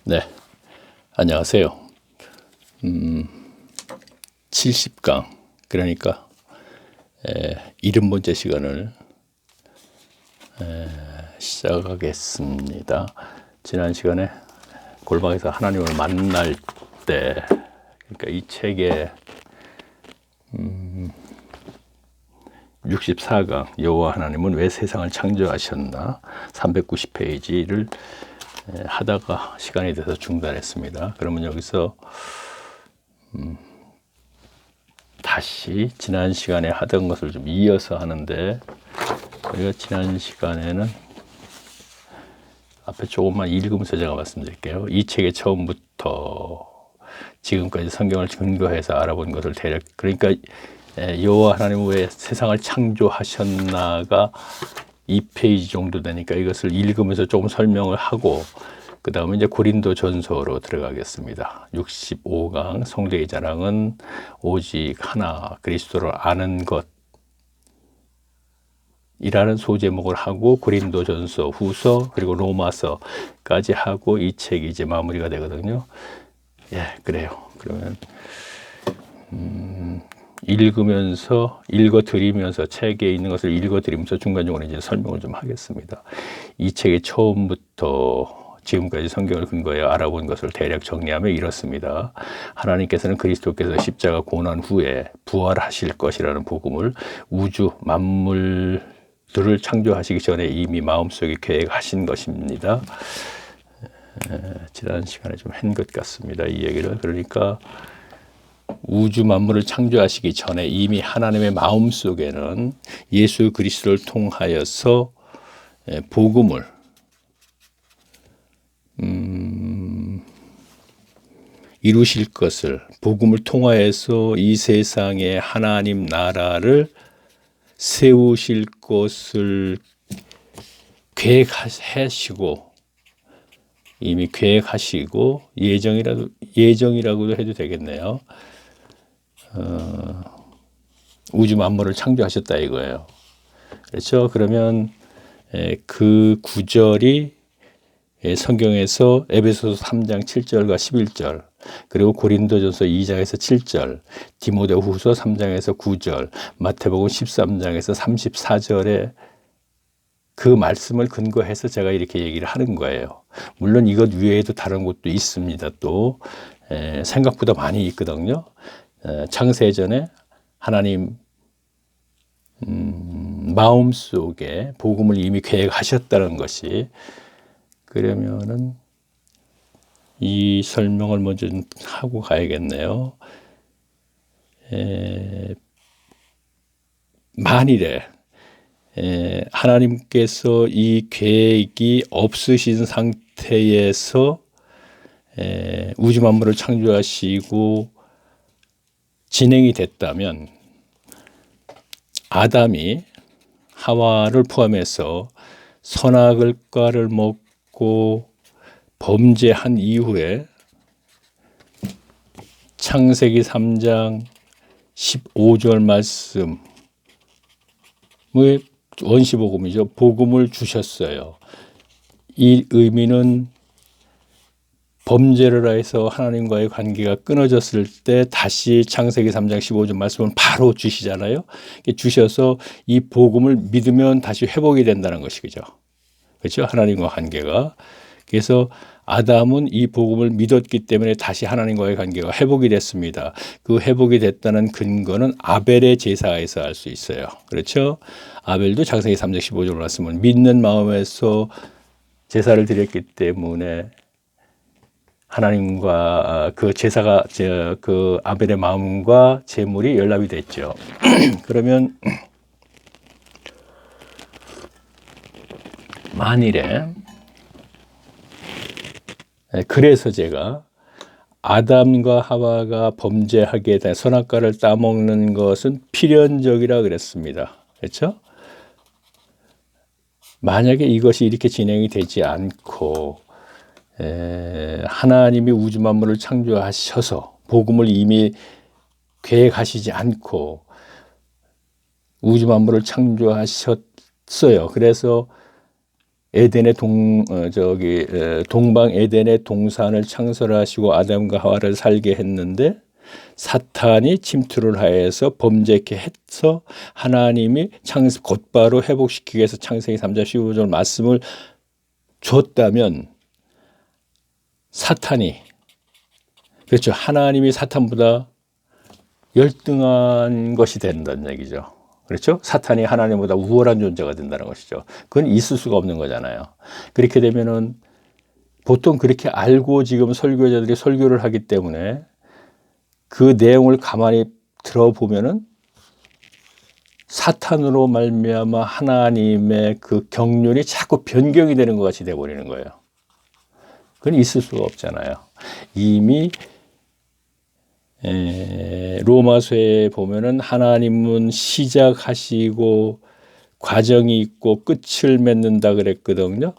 네, 안녕하세요. 70강, 그러니까 70번째 시간을 시작하겠습니다. 지난 시간에 골방에서 하나님을 만날 때, 그러니까 이 책의 64강, 여호와 하나님은 왜 세상을 창조하셨나 390페이지를 하다가 시간이 돼서 중단했습니다. 그러면 여기서 다시 지난 시간에 하던 것을 좀 이어서 하는데, 우리가 지난 시간에는 앞에 조금만 읽으면서 제가 말씀드릴게요. 이 책의 처음부터 지금까지 성경을 근거해서 알아본 것을 대략, 그러니까 여호와 하나님은 왜 세상을 창조하셨나가 2페이지 정도 되니까 이것을 읽으면서 조금 설명을 하고, 그 다음에 이제 고린도 전서로 들어가겠습니다. 65강 성도의 자랑은 오직 하나 그리스도를 아는 것 이라는 소제목을 하고 고린도 전서, 후서, 그리고 로마서까지 하고 이 책이 이제 마무리가 되거든요. 예, 그래요. 그러면 읽어드리면서 책에 있는 것을 읽어드리면서 중간중간에 이제 설명을 좀 하겠습니다. 이 책의 처음부터 지금까지 성경을 근거해 알아본 것을 대략 정리하면 이렇습니다. 하나님께서는 그리스도께서 십자가 고난 후에 부활하실 것이라는 복음을 우주 만물들을 창조하시기 전에 이미 마음속에 계획하신 것입니다. 지난 시간에 좀 한 것 같습니다. 이 얘기를. 그러니까 우주 만물을 창조하시기 전에 이미 하나님의 마음속에는 예수 그리스도를 통하여서 복음을 이루실 것을, 복음을 통하여서 이 세상에 하나님 나라를 세우실 것을 계획하시고, 이미 계획하시고 예정이라고도 해도 되겠네요. 우주 만물을 창조하셨다 이거예요. 그렇죠? 그러면 그 구절이 성경에서 에베소서 3장 7절과 11절, 그리고 고린도전서 2장에서 7절, 디모데후서 3장에서 9절, 마태복음 13장에서 34절에 그 말씀을 근거해서 제가 이렇게 얘기를 하는 거예요. 물론 이것 외에도 다른 곳도 있습니다. 또 생각보다 많이 있거든요. 창세전에 하나님 마음속에 복음을 이미 계획하셨다는 것이, 그러면은 이 설명을 먼저 하고 가야겠네요. 만일에 하나님께서 이 계획이 없으신 상태에서 우주 만물을 창조하시고 진행이 됐다면, 아담이 하와를 포함해서 선악과를 먹고 범죄한 이후에 창세기 3장 15절 말씀의 원시복음이죠. 복음을 주셨어요. 이 의미는 범죄를 해서 하나님과의 관계가 끊어졌을 때 다시 창세기 3장 15절 말씀을 바로 주시잖아요. 주셔서 이 복음을 믿으면 다시 회복이 된다는 것이죠. 그렇죠? 하나님과 관계가. 그래서 아담은 이 복음을 믿었기 때문에 다시 하나님과의 관계가 회복이 됐습니다. 그 회복이 됐다는 근거는 아벨의 제사에서 알 수 있어요. 그렇죠? 아벨도 창세기 3장 15절 말씀을 믿는 마음에서 제사를 드렸기 때문에 하나님과 그 제사가 그 아벨의 마음과 제물이 연락이 됐죠. 그러면 만일에, 그래서 제가 아담과 하와가 범죄하게 된 선악과를 따먹는 것은 필연적이라 그랬습니다. 그렇죠? 만약에 이것이 이렇게 진행이 되지 않고 하나님이 우주 만물을 창조하셔서 복음을 이미 계획하시지 않고 우주 만물을 창조하셨어요. 그래서 에덴의 동방 에덴의 동산을 창설하시고 아담과 하와를 살게 했는데 사탄이 침투를 하여서 범죄케 해서 하나님이 곧바로 회복시키기 위해서 창세기 3장 15절 말씀을 줬다면 사탄이, 그렇죠, 하나님이 사탄보다 열등한 것이 된다는 얘기죠. 그렇죠? 사탄이 하나님보다 우월한 존재가 된다는 것이죠. 그건 있을 수가 없는 거잖아요. 그렇게 되면은 보통 그렇게 알고 지금 설교자들이 설교를 하기 때문에 그 내용을 가만히 들어보면은 사탄으로 말미암아 하나님의 그 경륜이 자꾸 변경이 되는 것 같이 돼버리는 거예요. 그건 있을 수가 없잖아요. 이미 로마서에 보면은 하나님은 시작하시고 과정이 있고 끝을 맺는다 그랬거든요.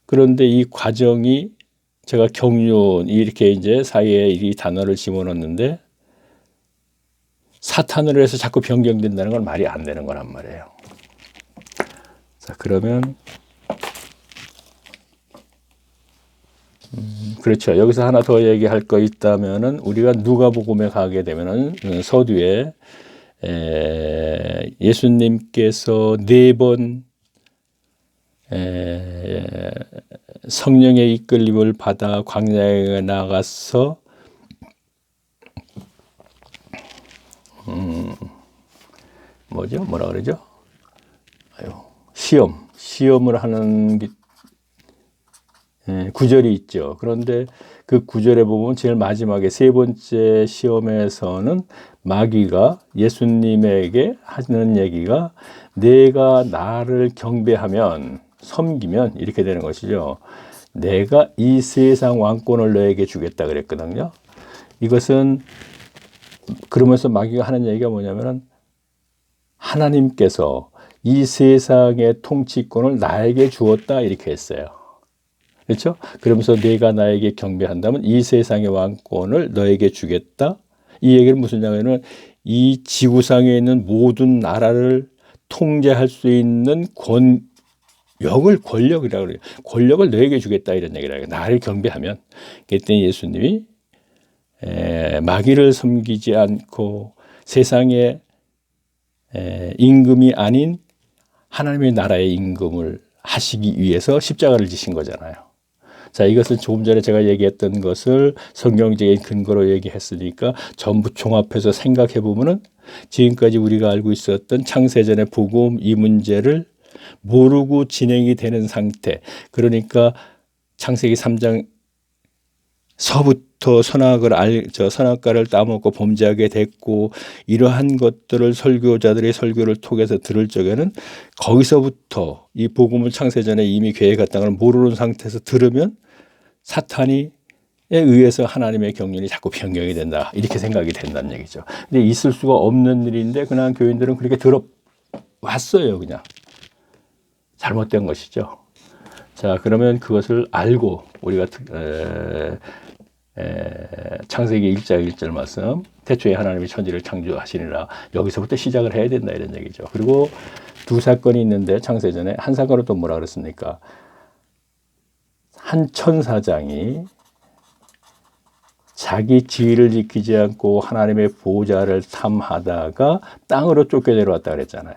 그런데 이 과정이, 제가 경륜 이렇게 이제 사이에 이 단어를 집어넣는데 사탄으로 해서 자꾸 변경된다는 건 말이 안 되는 거란 말이에요. 자, 그러면 그렇죠. 여기서 하나 더 얘기할 거 있다면은 우리가 누가복음에 가게 되면은 서두에 예수님께서 4번 성령의 이끌림을 받아 광야에 나가서 뭐라 그러죠? 시험을 하는 구절이 있죠. 그런데 그 구절에 보면 제일 마지막에 3번째 시험에서는 마귀가 예수님에게 하는 얘기가 내가 나를 경배하면, 섬기면 이렇게 되는 것이죠. 내가 이 세상 왕권을 너에게 주겠다 그랬거든요. 이것은 그러면서 마귀가 하는 얘기가 뭐냐면은 하나님께서 이 세상의 통치권을 나에게 주었다 이렇게 했어요. 그렇죠? 그러면서 내가 나에게 경배한다면 이 세상의 왕권을 너에게 주겠다. 이 얘기는 무슨 얘기냐면 이 지구상에 있는 모든 나라를 통제할 수 있는 권력이라고 그래요. 권력을 너에게 주겠다 이런 얘기라고 해요. 나를 경배하면. 그랬더니 예수님이 마귀를 섬기지 않고 세상의 임금이 아닌 하나님의 나라의 임금을 하시기 위해서 십자가를 지신 거잖아요. 자, 이것은 조금 전에 제가 얘기했던 것을 성경적인 근거로 얘기했으니까 전부 종합해서 생각해 보면은 지금까지 우리가 알고 있었던 창세전의 복음 이 문제를 모르고 진행이 되는 상태. 그러니까 창세기 3장 서부터 선악과를 따먹고 범죄하게 됐고 이러한 것들을 설교자들의 설교를 통해서 들을 적에는 거기서부터 이 복음을 창세전에 이미 계획했다는 걸 모르는 상태에서 들으면 사탄이 의해서 하나님의 경륜이 자꾸 변경이 된다 이렇게 생각이 된다는 얘기죠. 근데 있을 수가 없는 일인데 그냥 교인들은 그렇게 들어왔어요. 그냥 잘못된 것이죠. 자, 그러면 그것을 알고 우리가 창세기 1장 1절 말씀 태초에 하나님이 천지를 창조하시니라 여기서부터 시작을 해야 된다 이런 얘기죠. 그리고 2사건이 있는데 창세전에 한 사건은 또 뭐라 그랬습니까? 한 천사장이 자기 지위를 지키지 않고 하나님의 보좌를 탐하다가 땅으로 쫓겨내려왔다 그랬잖아요.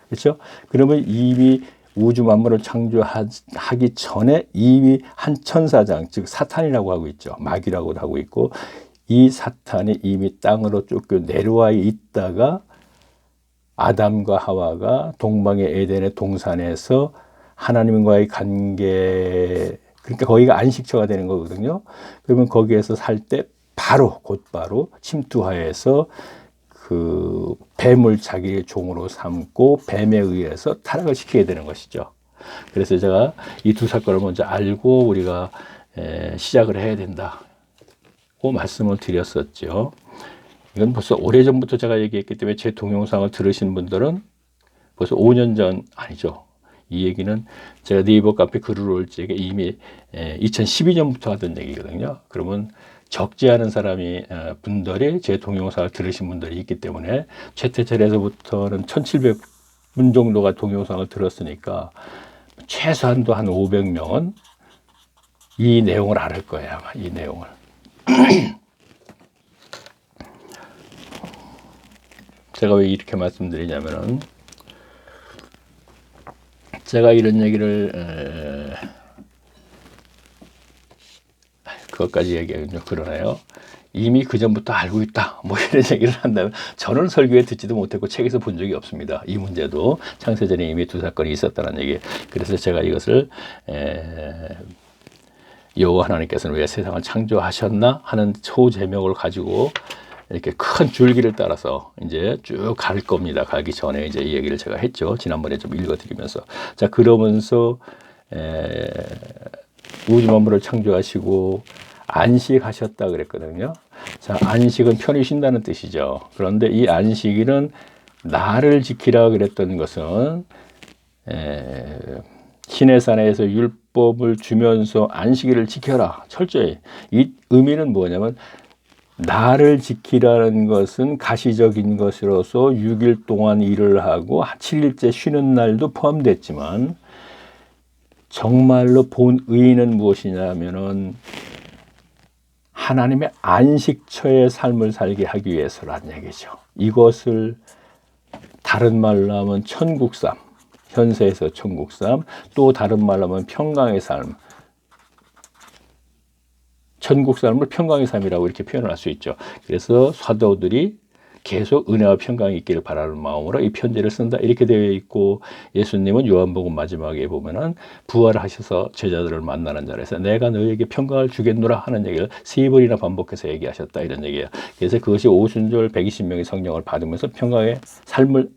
그렇죠? 그러면 이미 우주 만물을 창조하기 전에 이미 한 천사장, 즉 사탄이라고 하고 있죠. 마귀라고도 하고 있고 이 사탄이 이미 땅으로 쫓겨 내려와 있다가 아담과 하와가 동방의 에덴의 동산에서 하나님과의 관계, 그러니까 거기가 안식처가 되는 거거든요. 그러면 거기에서 살 때 곧바로 침투하여서 그 뱀을 자기의 종으로 삼고 뱀에 의해서 타락을 시키게 되는 것이죠. 그래서 제가 이 2사건을 먼저 알고 우리가 시작을 해야 된다고 말씀을 드렸었죠. 이건 벌써 오래전부터 제가 얘기했기 때문에 제 동영상을 들으신 분들은 벌써 5년 전 아니죠. 이 얘기는 제가 네이버 카페 글을 올 적에 이미 2012년부터 하던 얘기거든요. 그러면 적지 않은 분들이 제 동영상을 들으신 분들이 있기 때문에 최태철에서부터는 1700분 정도가 동영상을 들었으니까 최소한도 한 500명은 이 내용을 알을 거예요. 아마 이 내용을. 제가 왜 이렇게 말씀드리냐면은 제가 이런 얘기를 그것까지 얘기하기는 좀 그러네요. 이미 그 전부터 알고 있다 뭐 이런 얘기를 한다면 저는 설교에 듣지도 못했고 책에서 본 적이 없습니다. 이 문제도 창세전에 이미 두 사건이 있었다는 얘기. 그래서 제가 이것을 여호와 하나님께서는 왜 세상을 창조하셨나 하는 초제목을 가지고 이렇게 큰 줄기를 따라서 이제 쭉 갈 겁니다. 가기 전에 이제 이 얘기를 제가 했죠. 지난번에 좀 읽어드리면서. 자, 그러면서 우주 만물을 창조하시고 안식하셨다 그랬거든요. 자, 안식은 편히 쉰다는 뜻이죠. 그런데 이 안식일은 나를 지키라 그랬던 것은 시내산에서 율법을 주면서 안식일을 지켜라 철저히. 이 의미는 뭐냐면 나를 지키라는 것은 가시적인 것으로서 6일 동안 일을 하고 7일째 쉬는 날도 포함됐지만 정말로 본 의의는 무엇이냐면은 하나님의 안식처의 삶을 살게 하기 위해서라는 얘기죠. 이것을 다른 말로 하면 천국삶, 현세에서 천국삶, 또 다른 말로 하면 평강의 삶, 천국 삶을 평강의 삶이라고 이렇게 표현을 할 수 있죠. 그래서 사도들이 계속 은혜와 평강이 있기를 바라는 마음으로 이 편지를 쓴다 이렇게 되어 있고, 예수님은 요한복음 마지막에 보면은 부활하셔서 제자들을 만나는 자리에서 내가 너에게 평강을 주겠노라 하는 얘기를 3번이나 반복해서 얘기하셨다 이런 얘기예요. 그래서 그것이 오순절 120명의 성령을 받으면서 평강의 삶을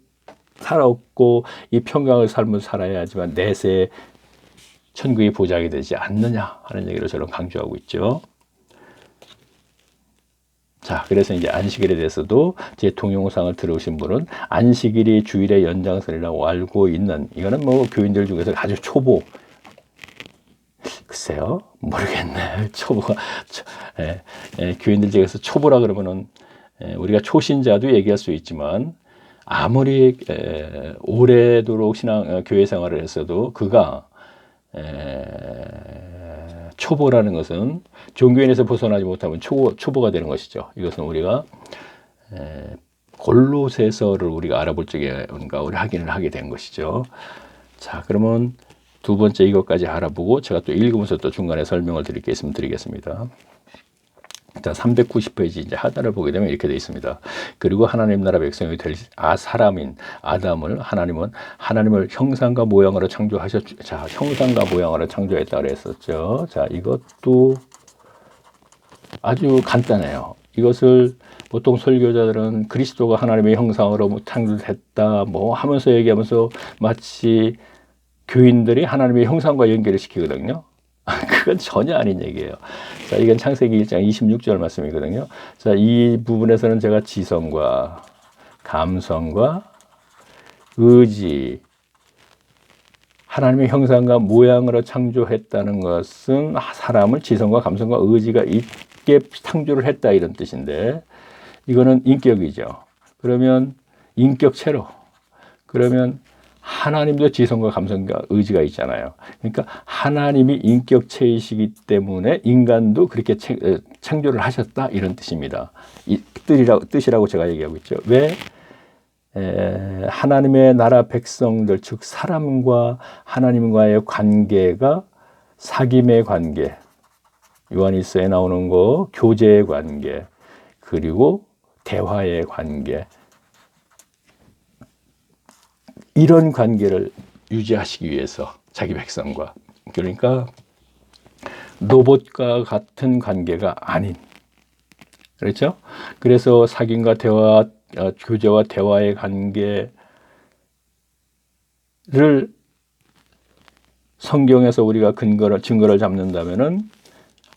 살았고, 이 평강의 삶을 살아야지만 내세 천국의 보장이 되지 않느냐 하는 얘기를 저는 강조하고 있죠. 자, 그래서 이제 안식일에 대해서도 제 동영상을 들으신 분은 안식일이 주일의 연장선이라고 알고 있는, 이거는 뭐 교인들 중에서 아주 초보, 글쎄요 모르겠네. 초보가 교인들 중에서 초보라 그러면은 우리가 초신자도 얘기할 수 있지만 아무리 오래도록 교회 생활을 했어도 그가 초보라는 것은 종교인에서 벗어나지 못하면 초보가 되는 것이죠. 이것은 우리가 골로새서를 우리가 알아볼 적에 우리 확인을 하게 된 것이죠. 자, 그러면 두 번째 이것까지 알아보고 제가 또 읽으면서 또 중간에 설명을 드리겠습니다. 자, 390페이지 이제 하단을 보게 되면 이렇게 되어 있습니다. 그리고 하나님 나라 백성이 될 사람인 아담을 하나님을 형상과 모양으로 자, 형상과 모양으로 창조했다 그랬었죠. 자, 이것도 아주 간단해요. 이것을 보통 설교자들은 그리스도가 하나님의 형상으로 창조했다 뭐 하면서 얘기하면서 마치 교인들이 하나님의 형상과 연결을 시키거든요. 그건 전혀 아닌 얘기예요. 자, 이건 창세기 1장 26절 말씀이거든요. 자, 이 부분에서는 제가 지성과 감성과 의지, 하나님의 형상과 모양으로 창조했다는 것은 사람을 지성과 감성과 의지가 있게 창조를 했다 이런 뜻인데, 이거는 인격이죠. 그러면 인격체로, 그러면 하나님도 지성과 감성과 의지가 있잖아요. 그러니까 하나님이 인격체이시기 때문에 인간도 그렇게 창조를 하셨다 이런 뜻입니다. 이 뜻이라고 제가 얘기하고 있죠. 왜? 하나님의 나라 백성들, 즉 사람과 하나님과의 관계가 사귐의 관계, 요한일서에 나오는 거 교제의 관계, 그리고 대화의 관계, 이런 관계를 유지하시기 위해서 자기 백성과, 그러니까 로봇과 같은 관계가 아닌, 그렇죠? 그래서 사귐과 대화, 교제와 대화의 관계를 성경에서 우리가 증거를 잡는다면은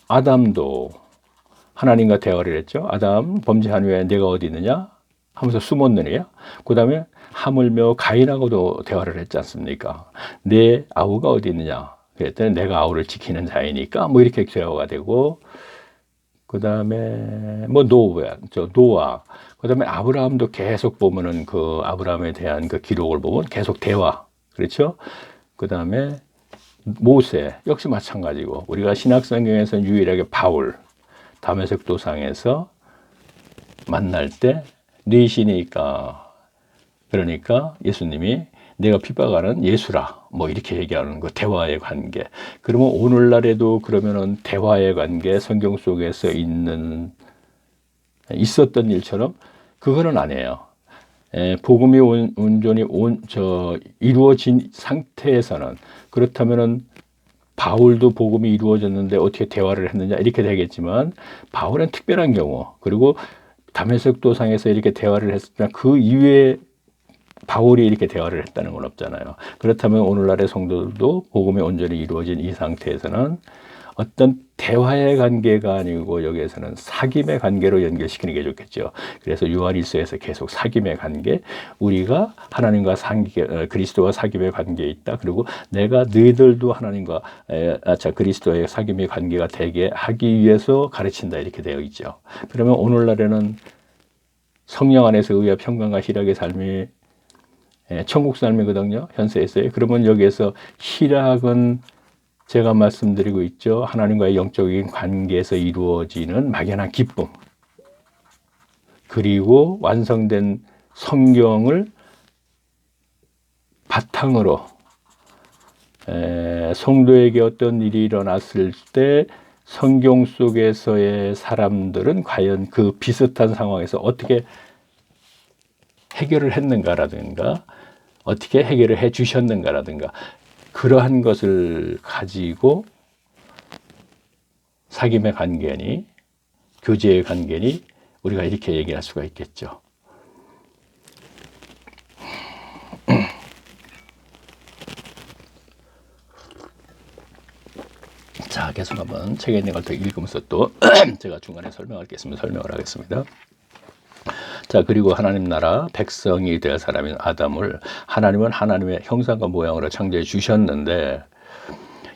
아담도 하나님과 대화를 했죠. 아담 범죄한 후에 내가 어디 있느냐 하면서 숨었느냐. 그 다음에 하물며 가인하고도 대화를 했지 않습니까? 내 아우가 어디 있느냐 그랬더니 내가 아우를 지키는 자이니까 뭐 이렇게 대화가 되고, 그 다음에 뭐 노아, 그 다음에 아브라함도 계속 보면은 그 아브라함에 대한 그 기록을 보면 계속 대화, 그렇죠? 그 다음에 모세 역시 마찬가지고, 우리가 신약성경에서 유일하게 바울 다메섹 도상에서 만날 때 네 신이니까, 그러니까 예수님이 내가 핍박하는 예수라 뭐 이렇게 얘기하는 거, 대화의 관계. 그러면 오늘날에도 그러면은 대화의 관계, 성경 속에서 있었던 일처럼 그거는 아니에요. 복음이 온전히 이루어진 상태에서는, 그렇다면은 바울도 복음이 이루어졌는데 어떻게 대화를 했느냐 이렇게 되겠지만, 바울은 특별한 경우, 그리고 다메섹 도상에서 이렇게 대화를 했으나 그 이외에 바울이 이렇게 대화를 했다는 건 없잖아요. 그렇다면 오늘날의 성도들도 복음이 온전히 이루어진 이 상태에서는 어떤 대화의 관계가 아니고 여기에서는 사귐의 관계로 연결시키는 게 좋겠죠. 그래서 요한일서에서 계속 사귐의 관계, 우리가 하나님과 그리스도와 사귐의 관계에 있다. 그리고 내가 너희들도 하나님과 그리스도의 사귐의 관계가 되게 하기 위해서 가르친다 이렇게 되어 있죠. 그러면 오늘날에는 성령 안에서 의와 평강과 희락의 삶이 천국 삶이거든요. 현세에서의. 그러면 여기에서 희락은 제가 말씀드리고 있죠. 하나님과의 영적인 관계에서 이루어지는 막연한 기쁨. 그리고 완성된 성경을 바탕으로 성도에게 어떤 일이 일어났을 때 성경 속에서의 사람들은 과연 그 비슷한 상황에서 어떻게 해결을 했는가라든가, 어떻게 해결을 해 주셨는가라든가, 그러한 것을 가지고 사귐의 관계니, 교제의 관계니, 우리가 이렇게 얘기할 수가 있겠죠. 자, 계속 한번 책에 있는 걸 더 읽으면서 또 제가 중간에 설명을 하겠습니다. 자, 그리고 하나님 나라 백성이 될 사람인 아담을 하나님은 하나님의 형상과 모양으로 창조해 주셨는데,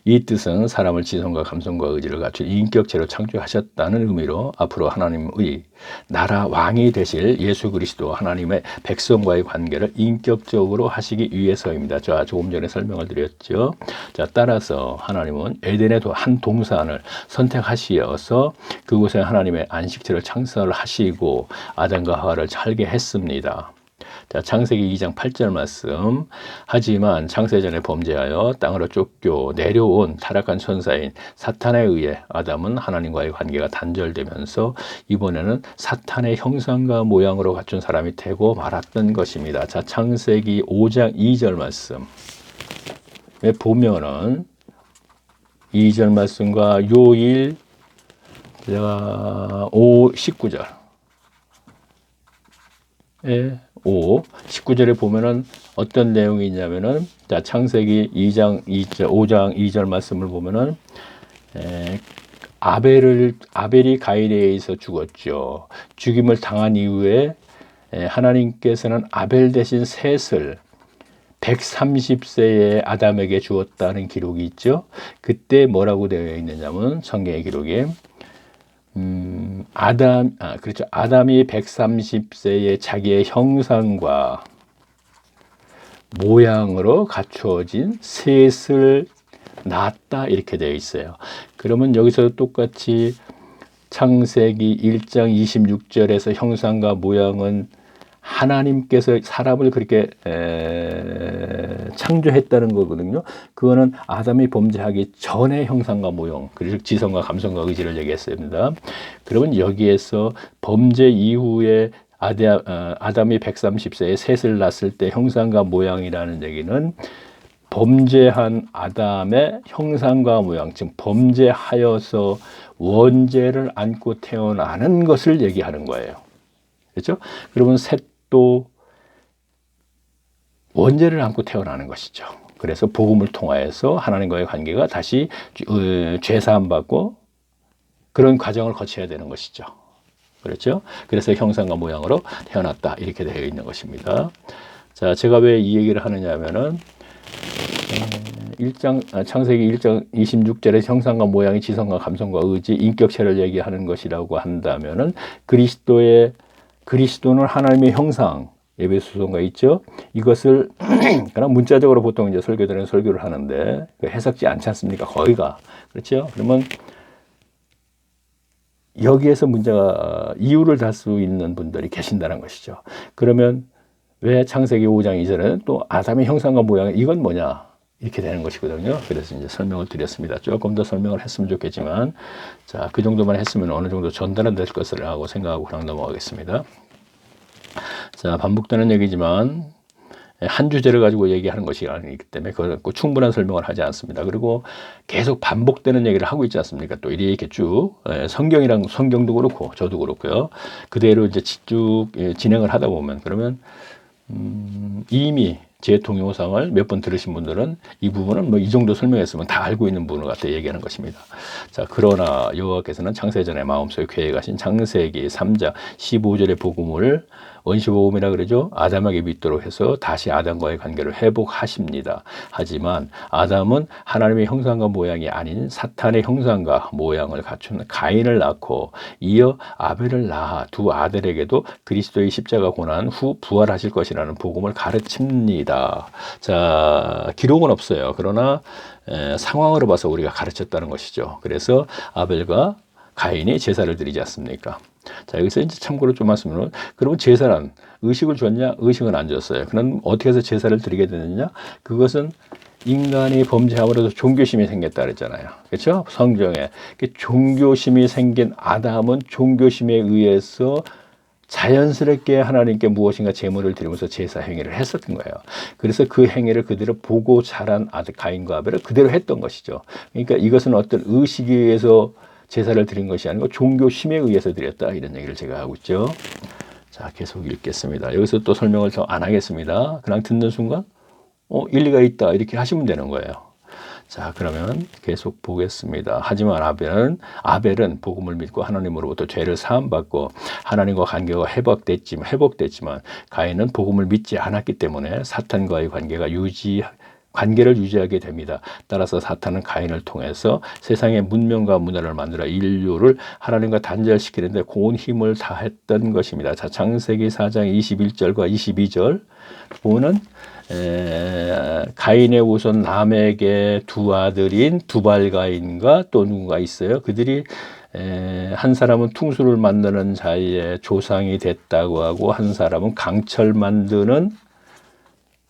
이 뜻은 사람을 지성과 감성과 의지를 갖춘 인격체로 창조하셨다는 의미로 앞으로 하나님의 나라 왕이 되실 예수 그리스도 하나님의 백성과의 관계를 인격적으로 하시기 위해서입니다. 자, 조금 전에 설명을 드렸죠. 자, 따라서 하나님은 에덴의 한 동산을 선택하시어서 그곳에 하나님의 안식처를 창설하시고 아담과 하와를 살게 했습니다. 자, 창세기 2장 8절 말씀. 하지만 창세전에 범죄하여 땅으로 쫓겨 내려온 타락한 천사인 사탄에 의해 아담은 하나님과의 관계가 단절되면서 이번에는 사탄의 형상과 모양으로 갖춘 사람이 되고 말았던 것입니다. 자, 창세기 5장 2절 말씀 보면은 2절 말씀과 요일 19절 19절에 보면은 어떤 내용이 있냐면은, 자, 창세기 5장 2절 말씀을 보면은, 아벨이 가인에 의해서 죽었죠. 죽임을 당한 이후에 하나님께서는 아벨 대신 셋을 130세의 아담에게 주었다는 기록이 있죠. 그때 뭐라고 되어 있느냐면 성경의 기록에 그렇죠. 아담이 130세의 자기의 형상과 모양으로 갖추어진 셋을 낳았다 이렇게 되어 있어요. 그러면 여기서 똑같이 창세기 1장 26절에서 형상과 모양은 하나님께서 사람을 그렇게 창조했다는 거거든요. 그거는 아담이 범죄하기 전의 형상과 모형, 그리고 지성과 감성과 의지를 얘기했습니다. 그러면 여기에서 범죄 이후에 아담이 130세에 셋을 낳았을 때 형상과 모양이라는 얘기는 범죄한 아담의 형상과 모양, 즉 범죄하여서 원죄를 안고 태어나는 것을 얘기하는 거예요. 그렇죠? 그러면 셋도 원죄를 안고 태어나는 것이죠. 그래서 복음을 통하여서 하나님과의 관계가 다시 죄사함 받고 그런 과정을 거쳐야 되는 것이죠. 그렇죠? 그래서 형상과 모양으로 태어났다 이렇게 되어 있는 것입니다. 자, 제가 왜 이 얘기를 하느냐 하면은 창세기 1장 26절에 형상과 모양이 지성과 감성과 의지, 인격체를 얘기하는 것이라고 한다면은 그리스도는 하나님의 형상, 예배 수송가 있죠. 이것을 그냥 문자적으로 보통 이제 설교들은 설교를 하는데 해석지 않지 않습니까? 거의가. 그렇죠? 그러면 여기에서 문제가 이유를 달 수 있는 분들이 계신다는 것이죠. 그러면 왜 창세기 5장 2절에는 또 아담의 형상과 모양 이건 뭐냐? 이렇게 되는 것이거든요. 그래서 이제 설명을 드렸습니다. 조금 더 설명을 했으면 좋겠지만, 자, 그 정도만 했으면 어느 정도 전달은 될 것이라고 생각하고 그냥 넘어가겠습니다. 자, 반복되는 얘기지만, 한 주제를 가지고 얘기하는 것이 아니기 때문에 그걸 갖고 충분한 설명을 하지 않습니다. 그리고 계속 반복되는 얘기를 하고 있지 않습니까? 또 이렇게 쭉 성경도 그렇고 저도 그렇고요. 그대로 이제 쭉 진행을 하다 보면 그러면 이미 제 동영상을 몇 번 들으신 분들은 이 부분은 뭐 이 정도 설명했으면 다 알고 있는 부분을 갖다 얘기하는 것입니다. 자, 그러나 여호와께서는 창세전에 마음속에 계획하신 창세기 3장 15절의 복음을 원시복음이라 그러죠. 아담에게 믿도록 해서 다시 아담과의 관계를 회복하십니다. 하지만 아담은 하나님의 형상과 모양이 아닌 사탄의 형상과 모양을 갖춘 가인을 낳고 이어 아벨을 낳아 두 아들에게도 그리스도의 십자가 고난 후 부활하실 것이라는 복음을 가르칩니다. 자, 기록은 없어요. 그러나 상황으로 봐서 우리가 가르쳤다는 것이죠. 그래서 아벨과 가인이 제사를 드리지 않습니까? 자, 여기서 이제 참고로 좀 말씀을, 그러면 제사는 의식을 줬냐? 의식은 안 줬어요. 그럼 어떻게 해서 제사를 드리게 되느냐? 그것은 인간이 범죄함으로써 종교심이 생겼다 그랬잖아요. 그렇죠? 성경에. 종교심이 생긴 아담은 종교심에 의해서 자연스럽게 하나님께 무엇인가 제물을 드리면서 제사 행위를 했었던 거예요. 그래서 그 행위를 그대로 보고 자란 아들 가인과 아벨을 그대로 했던 것이죠. 그러니까 이것은 어떤 의식에 의해서 제사를 드린 것이 아니고 종교심에 의해서 드렸다, 이런 얘기를 제가 하고 있죠. 자, 계속 읽겠습니다. 여기서 또 설명을 더 안 하겠습니다. 그냥 듣는 순간 일리가 있다 이렇게 하시면 되는 거예요. 자, 그러면 계속 보겠습니다. 하지만 아벨은 복음을 믿고 하나님으로부터 죄를 사함받고 하나님과 관계가 회복됐지만 가인은 복음을 믿지 않았기 때문에 사탄과의 관계를 유지하게 됩니다. 따라서 사탄은 가인을 통해서 세상의 문명과 문화를 만들어 인류를 하나님과 단절시키는데 온 힘을 다했던 것입니다. 자, 창세기 4장 21절과 22절 보면 가인의 우선 남에게 두 아들인 두발가인과 또 누군가 있어요. 그들이 한 사람은 퉁수를 만드는 자의 조상이 됐다고 하고 한 사람은 강철 만드는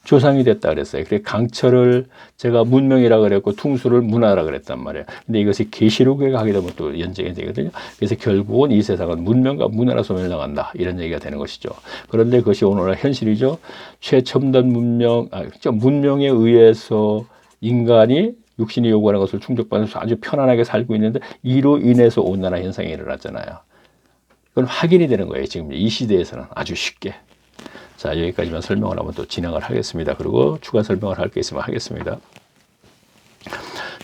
조상이 됐다 그랬어요. 그래 강철을 제가 문명이라 그랬고 퉁수를 문화라 그랬단 말이에요. 근데 이것이 계시록에 가게 되면 또 연장이 되거든요. 그래서 결국은 이 세상은 문명과 문화로 소멸당한다, 이런 얘기가 되는 것이죠. 그런데 그것이 오늘날 현실이죠. 최첨단 문명에 의해서 인간이 육신이 요구하는 것을 충족받으면서 아주 편안하게 살고 있는데 이로 인해서 온난화 현상이 일어났잖아요. 그건 확인이 되는 거예요. 지금 이 시대에서는 아주 쉽게. 자, 여기까지만 설명을 하면 또 진행을 하겠습니다. 그리고 추가 설명을 할 게 있으면 하겠습니다.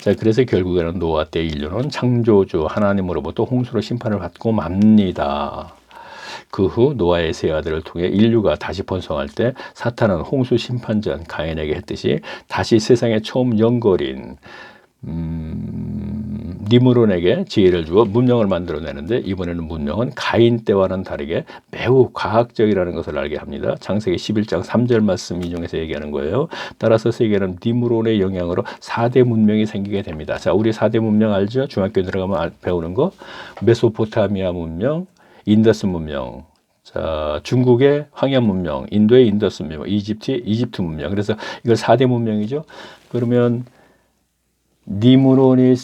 자, 그래서 결국에는 노아 때 인류는 창조주 하나님으로부터 홍수로 심판을 받고 맙니다. 그 후 노아의 세 아들을 통해 인류가 다시 번성할 때 사탄은 홍수 심판 전 가인에게 했듯이 다시 세상에 처음 연거린 니므론에게 지혜를 주어 문명을 만들어내는데 이번에는 문명은 가인 때와는 다르게 매우 과학적이라는 것을 알게 합니다. 창세기 11장 3절 말씀 인용해서 얘기하는 거예요. 따라서 세계는 니므론의 영향으로 4대 문명이 생기게 됩니다. 자, 우리 4대 문명 알죠? 중학교 들어가면 배우는 거. 메소포타미아 문명, 인더스 문명, 자, 중국의 황야 문명, 인도의 인더스 문명, 이집트의 이집트 문명. 그래서 이걸 4대 문명이죠. 그러면 니므론이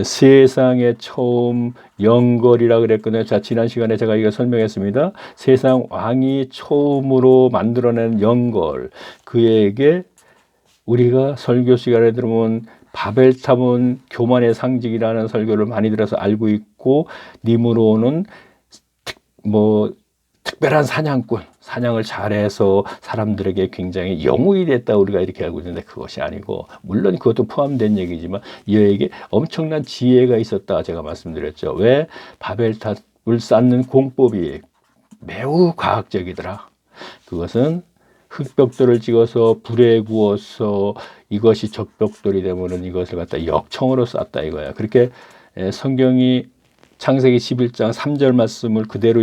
세상에 처음 영걸이라 그랬거든요. 자, 지난 시간에 제가 이거 설명했습니다. 세상 왕이 처음으로 만들어낸 영걸, 그에게 우리가 설교 시간에 들으면 바벨탑은 교만의 상징이라는 설교를 많이 들어서 알고 있고, 니므론은 특별한 사냥을 잘해서 사람들에게 굉장히 영웅이 됐다, 우리가 이렇게 알고 있는데 그것이 아니고, 물론 그것도 포함된 얘기지만 이에게 엄청난 지혜가 있었다, 제가 말씀드렸죠. 왜? 바벨탑을 쌓는 공법이 매우 과학적이더라. 그것은 흙벽돌을 찍어서 불에 구워서 이것이 적벽돌이 되면은 이것을 갖다 역청으로 쌓았다 이거야. 그렇게 성경이 창세기 11장 3절 말씀을 그대로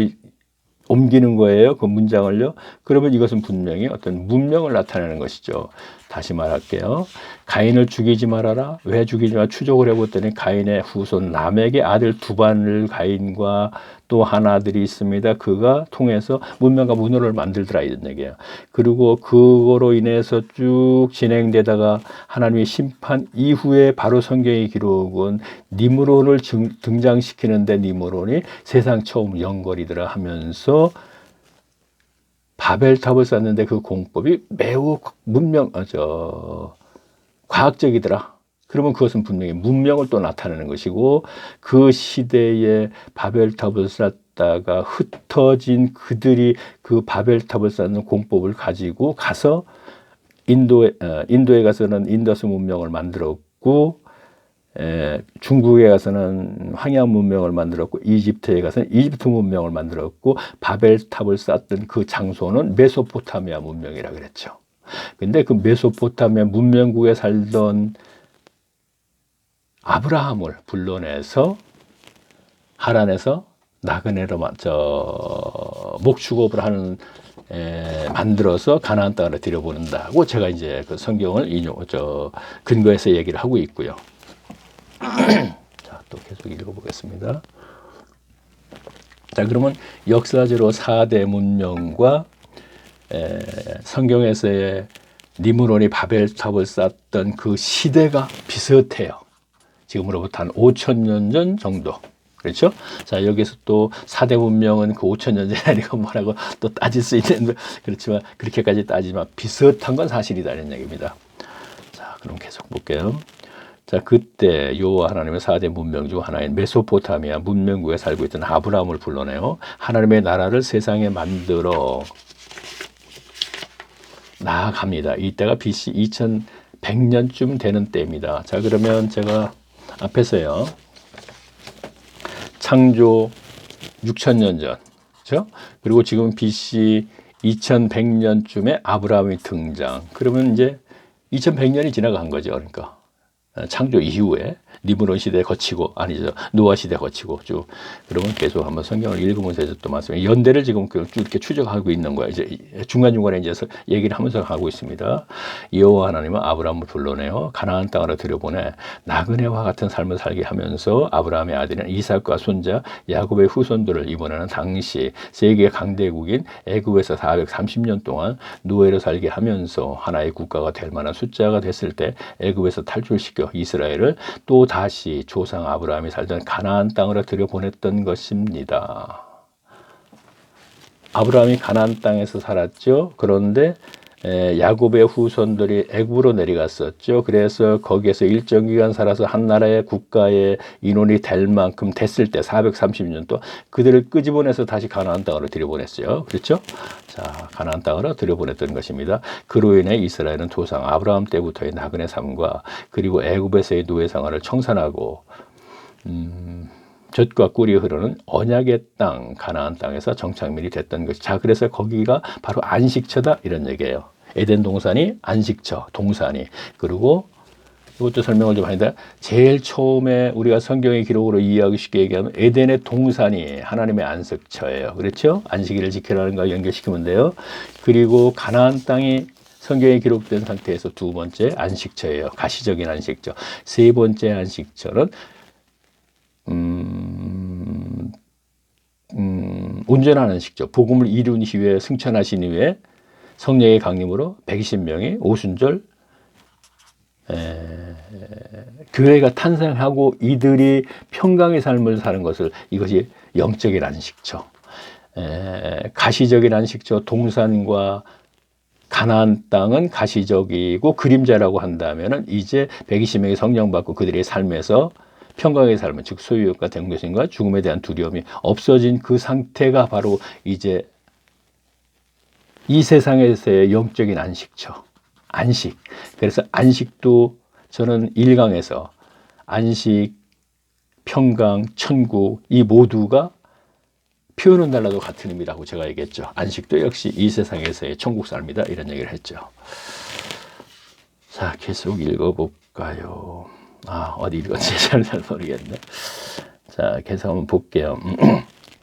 옮기는 거예요. 그 문장을요. 그러면 이것은 분명히 어떤 문명을 나타내는 것이죠. 다시 말할게요. 가인을 죽이지 말아라. 왜 죽이지 말아? 추적을 해봤더니 가인의 후손 람에게 아들 두반을 가인과 또 한 아들이 있습니다. 그가 통해서 문명과 문호를 만들더라 이런 얘기예요. 그리고 그거로 인해서 쭉 진행되다가 하나님의 심판 이후에 바로 성경의 기록은 니므론을 등장시키는데 니므론이 세상 처음 영걸이더라 하면서 바벨탑을 쌓는데 그 공법이 매우 과학적이더라. 그러면 그것은 분명히 문명을 또 나타내는 것이고 그 시대에 바벨탑을 쌓다가 흩어진 그들이 그 바벨탑을 쌓는 공법을 가지고 가서 인도에 가서는 인더스 문명을 만들었고 중국에 가서는 황야 문명을 만들었고 이집트에 가서는 이집트 문명을 만들었고 바벨탑을 쌓던 그 장소는 메소포타미아 문명이라 그랬죠. 근데 그 메소포타미아 문명국에 살던 아브라함을 불러내서 하란에서 나그네로 목축업을 하는 만들어서 가나안 땅으로 들여보낸다고 제가 이제 그 성경을 근거해서 얘기를 하고 있고요. 자, 또 계속 읽어보겠습니다. 자, 그러면 역사적으로 4대 문명과 성경에서의 니므론이 바벨탑을 쌓던 그 시대가 비슷해요. 지금으로부터 한 5,000년 전 정도. 그렇죠? 자, 여기서 또 4대 문명은 그 5,000년 전이니까 뭐라고 또 따질 수 있는데, 그렇지만 그렇게까지 따지면 비슷한 건 사실이다 이런 얘기입니다. 자, 그럼 계속 볼게요. 자, 그때 여호와 하나님의 4대 문명 중 하나인 메소포타미아 문명국에 살고 있던 아브라함을 불러내요. 하나님의 나라를 세상에 만들어 나아갑니다. 이때가 BC 2100년쯤 되는 때입니다. 자, 그러면 제가 앞에서요. 창조 6,000년 전, 그렇죠? 그리고 지금 BC 2100년쯤에 아브라함이 등장. 그러면 이제 2100년이 지나간 거죠. 그러니까 창조 이후에 니므론 시대 거치고 아니죠 노아 시대 거치고 쭉 그러면 계속 한번 성경을 읽으면서 이제 또 말씀 연대를 지금 쭉 이렇게 추적하고 있는 거예요. 이제 중간 중간에 이제 얘기를 하면서 하고 있습니다. 여호와 하나님은 아브라함을 불러내어 가나안 땅으로 들여보내 나그네와 같은 삶을 살게 하면서 아브라함의 아들인 이삭과 손자 야곱의 후손들을 이번에는 당시 세계 강대국인 애굽에서 430년 동안 노예로 살게 하면서 하나의 국가가 될 만한 숫자가 됐을 때 애굽에서 탈출시켜 이스라엘을 또 다시 조상 아브라함이 살던 가나안 땅으로 들여보냈던 것입니다. 아브라함이 가나안 땅에서 살았죠. 그런데 야곱의 후손들이 애굽으로 내려갔었죠. 그래서 거기에서 일정 기간 살아서 한 나라의 국가의 인원이 될 만큼 됐을 때 430년 동안 그들을 끄집어내서 다시 가나안 땅으로 들여보냈어요. 그렇죠? 자, 가나안 땅으로 들여보냈던 것입니다. 그로 인해 이스라엘은 조상 아브라함 때부터의 나그네 삶과 그리고 애굽에서의 노예 생활을 청산하고 젖과 꿀이 흐르는 언약의 땅 가나안 땅에서 정착민이 됐던 것이. 자, 그래서 거기가 바로 안식처다 이런 얘기예요. 에덴 동산이 안식처, 동산이. 그리고 이것도 설명을 좀 하는데 제일 처음에 우리가 성경의 기록으로 이해하기 쉽게 얘기하면 에덴의 동산이 하나님의 안식처예요. 그렇죠? 안식일을 지키라는 거 연결시키면 돼요. 그리고 가나안 땅이 성경에 기록된 상태에서 두 번째 안식처예요. 가시적인 안식처. 세 번째 안식처는 온전한 안식처. 복음을 이룬 이후에 승천하신 이후에 성령의 강림으로 120명이 오순절 교회가 탄생하고 이들이 평강의 삶을 사는 것을 이것이 영적인 안식처. 가시적인 안식처 동산과 가나안 땅은 가시적이고 그림자라고 한다면은 이제 120명이 성령 받고 그들의 삶에서 평강의 삶은 즉 소유욕과 댕교심과 죽음에 대한 두려움이 없어진 그 상태가 바로 이제 이 세상에서의 영적인 안식처, 안식. 그래서 안식도 저는 1강에서 안식, 평강, 천국 이 모두가 표현은 달라도 같은 의미라고 제가 얘기했죠. 안식도 역시 이 세상에서의 천국 삶이다 이런 얘기를 했죠. 자, 계속 읽어볼까요? 어디 읽었지? 잘 모르겠네. 자, 계속 한번 볼게요.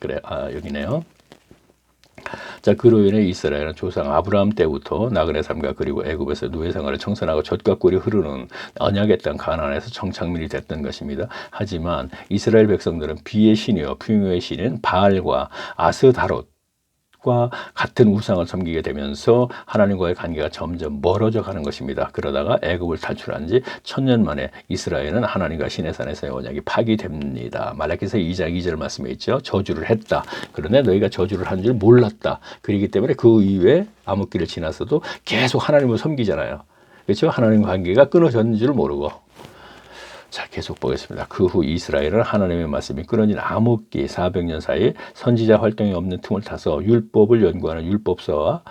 그래, 여기네요. 자, 그로 인해 이스라엘은 조상 아브라함 때부터 나그네 삶과 그리고 애굽에서 노예 생활을 청산하고 젖과 꿀이 흐르는 언약의 땅 가나안에서 정착민이 됐던 것입니다. 하지만 이스라엘 백성들은 비의 신이요 풍요의 신인 바알과 아스다롯 과 같은 우상을 섬기게 되면서 하나님과의 관계가 점점 멀어져 가는 것입니다. 그러다가 애굽을 탈출한 지 1000년 만에 이스라엘은 하나님과 시내산에서의 언약이 파기됩니다. 말라기서 2장 2절 말씀에 있죠. 저주를 했다. 그런데 너희가 저주를 한 줄 몰랐다. 그렇기 때문에 그 이후에 암흑기를 지나서도 계속 하나님을 섬기잖아요. 그렇죠? 하나님 관계가 끊어졌는 줄 모르고. 자, 계속 보겠습니다. 그 후 이스라엘은 하나님의 말씀이 끊어진 암흑기 400년 사이 선지자 활동이 없는 틈을 타서 율법을 연구하는 율법사와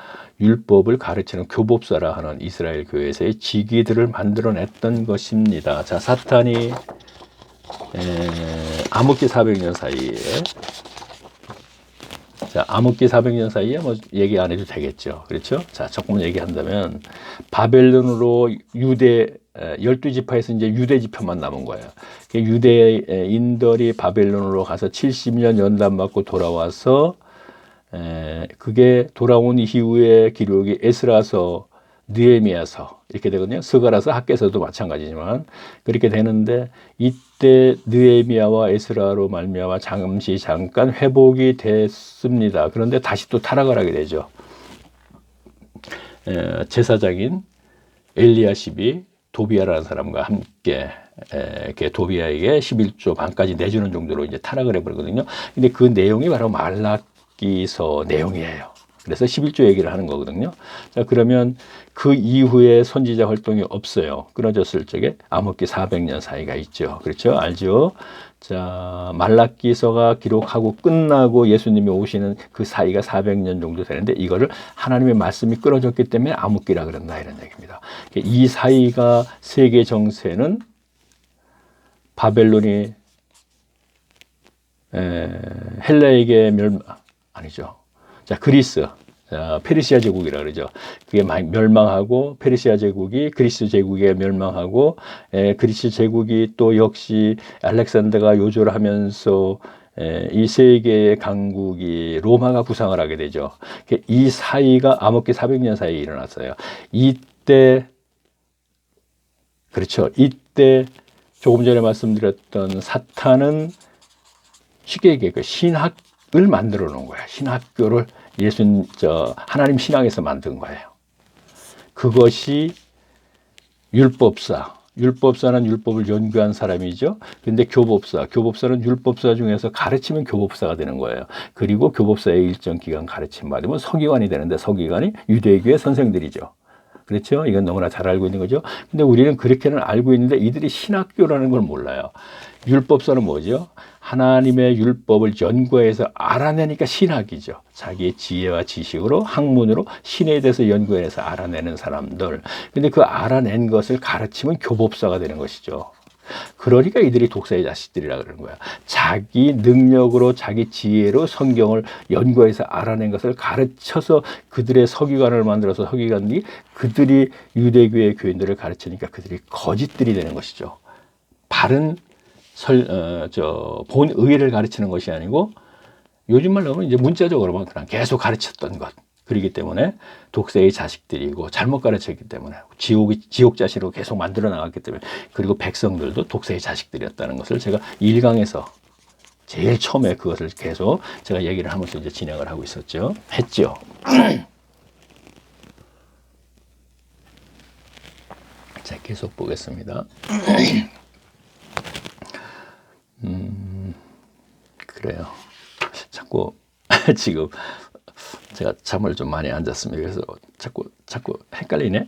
율법을 가르치는 교법사라 하는 이스라엘 교회에서의 직위들을 만들어냈던 것입니다. 자, 사탄이 암흑기 400년 사이에 자, 암흑기 400년 사이에 뭐 얘기 안 해도 되겠죠. 그렇죠? 자, 조금 얘기한다면 바벨론으로 유대 12지파에서 이제 유대 지파만 남은 거예요. 유대인들이 바벨론으로 가서 70년 연단받고 돌아와서 그게 돌아온 이후에 기록이 에스라서, 느헤미야서 이렇게 되거든요. 스가라서 학개서도 마찬가지지만 그렇게 되는데 이때 느헤미야와 에스라로 말미암아 잠깐 회복이 됐습니다. 그런데 다시 또 타락을 하게 되죠. 제사장인 엘리야십이 도비아라는 사람과 함께 도비아에게 11조 반까지 내주는 정도로 이제 타락을 해버리거든요. 근데 그 내용이 바로 말라기서 내용이에요. 그래서 11조 얘기를 하는 거거든요. 자, 그러면 그 이후에 선지자 활동이 없어요. 끊어졌을 적에 암흑기 400년 사이가 있죠. 그렇죠? 알죠? 자, 말라기서가 기록하고 끝나고 예수님이 오시는 그 사이가 400년 정도 되는데 이거를 하나님의 말씀이 끊어졌기 때문에 암흑기라 그런다 이런 얘기입니다. 이 사이가 세계 정세는 바벨론이 헬라에게 아니죠. 자, 그리스, 페르시아 제국이라 그러죠. 그게 멸망하고 페르시아 제국이 그리스 제국에 멸망하고 그리스 제국이 또 역시 알렉산더가 요조를 하면서 이 세계의 강국이 로마가 부상을 하게 되죠. 이 사이가 암흑기 400년 사이에 일어났어요. 이때 그렇죠. 이때 조금 전에 말씀드렸던 사탄은 쉽게 얘기해 그 신학을 만들어 놓은 거야. 신학교를 하나님 신앙에서 만든 거예요. 그것이 율법사는 율법을 연구한 사람이죠. 근데 교법사는 율법사 중에서 가르치면 교법사가 되는 거예요. 그리고 교법사의 일정 기간 가르침 받으면 서기관이 되는데 서기관이 유대교의 선생들이죠. 그렇죠? 이건 너무나 잘 알고 있는 거죠. 근데 우리는 그렇게는 알고 있는데 이들이 신학교라는 걸 몰라요. 율법사는 뭐죠? 하나님의 율법을 연구해서 알아내니까 신학이죠. 자기의 지혜와 지식으로 학문으로 신에 대해서 연구해서 알아내는 사람들. 근데 그 알아낸 것을 가르치면 교법사가 되는 것이죠. 그러니까 이들이 독사의 자식들이라 그러는 거야. 자기 능력으로 자기 지혜로 성경을 연구해서 알아낸 것을 가르쳐서 그들의 서기관을 만들어서 서기관이 그들이 유대교의 교인들을 가르치니까 그들이 거짓들이 되는 것이죠. 바른 본 의를 가르치는 것이 아니고 요즘 말로 하면 이제 문자적으로만 그냥 계속 가르쳤던 것. 그렇기 때문에 독세의 자식들이고 잘못 가르쳤기 때문에 지옥 자식으로 계속 만들어 나갔기 때문에 그리고 백성들도 독세의 자식들이었다는 것을 제가 1강에서 제일 처음에 그것을 계속 제가 얘기를 하면서 이제 진행을 하고 했죠. 자, 계속 보겠습니다. 그래요. 자꾸 지금 제가 잠을 좀 많이 안 잤습니다. 그래서 자꾸 헷갈리네.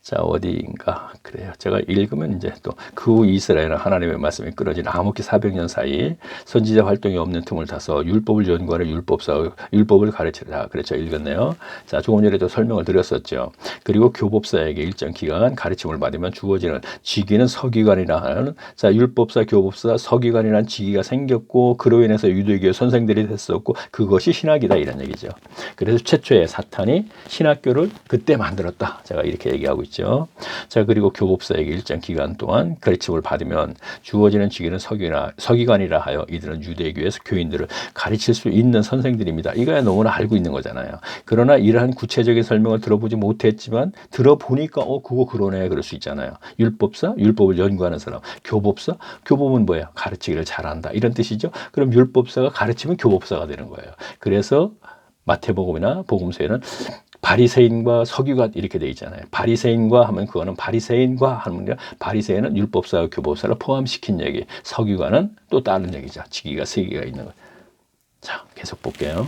자, 어디인가. 그래요. 제가 읽으면 이제 또 그 후 이스라엘은 하나님의 말씀이 끊어진 암흑기 400년 사이 선지자 활동이 없는 틈을 타서 율법을 연구하는 율법을 가르치라. 그렇죠. 읽었네요. 자, 조금 전에도 설명을 드렸었죠. 그리고 교법사에게 일정 기간 가르침을 받으면 주어지는 직위는 서기관이라 하는 자, 율법사, 교법사, 서기관이라는 직위가 생겼고 그로 인해서 유대교 선생들이 됐었고 그것이 신학이다 이런 얘기죠. 그래서 최초의 사탄이 신학교를 그때 만들었다. 제가 이렇게 얘기하고 있죠. 되겠죠. 자, 그리고 교법사에게 일정 기간 동안 가르침을 받으면 주어지는 직위는 서기관이라 하여 이들은 유대교에서 교인들을 가르칠 수 있는 선생들입니다. 이거야 너무나 알고 있는 거잖아요. 그러나 이러한 구체적인 설명을 들어보지 못했지만 들어보니까 그거 그러네 그럴 수 있잖아요. 율법사, 율법을 연구하는 사람. 교법사, 교법은 뭐야? 가르치기를 잘한다 이런 뜻이죠. 그럼 율법사가 가르치면 교법사가 되는 거예요. 그래서 마태복음이나 복음서에는 바리새인과 서기관 이렇게 돼 있잖아요. 바리새인과 하면 그거는 바리새인과 하는 게 바리새인은 율법사와 교법사를 포함시킨 얘기, 서기관은 또 다른 얘기죠. 직위가 세 개가 있는 거예요. 자, 계속 볼게요.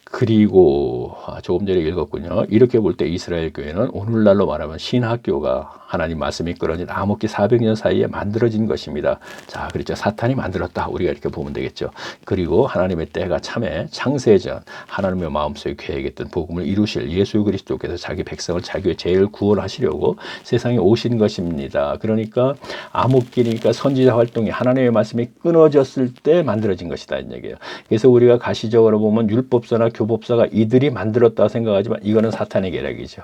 그리고 조금 전에 읽었군요. 이렇게 볼 때 이스라엘 교회는 오늘날로 말하면 신학교가 하나님 말씀이 끌어진 암흑기 400년 사이에 만들어진 것입니다. 자, 그렇죠. 사탄이 만들었다. 우리가 이렇게 보면 되겠죠. 그리고 하나님의 때가 참에 창세전 하나님의 마음속에 계획했던 복음을 이루실 예수 그리스도께서 자기 백성을 자기의 죄를 구원하시려고 세상에 오신 것입니다. 그러니까 암흑기니까 선지자 활동이 하나님의 말씀이 끊어졌을 때 만들어진 것이다 이 얘기예요. 그래서 우리가 가시적으로 보면 율법사나 교법사가 이들이 만들었다 생각하지만 이거는 사탄의 계략이죠.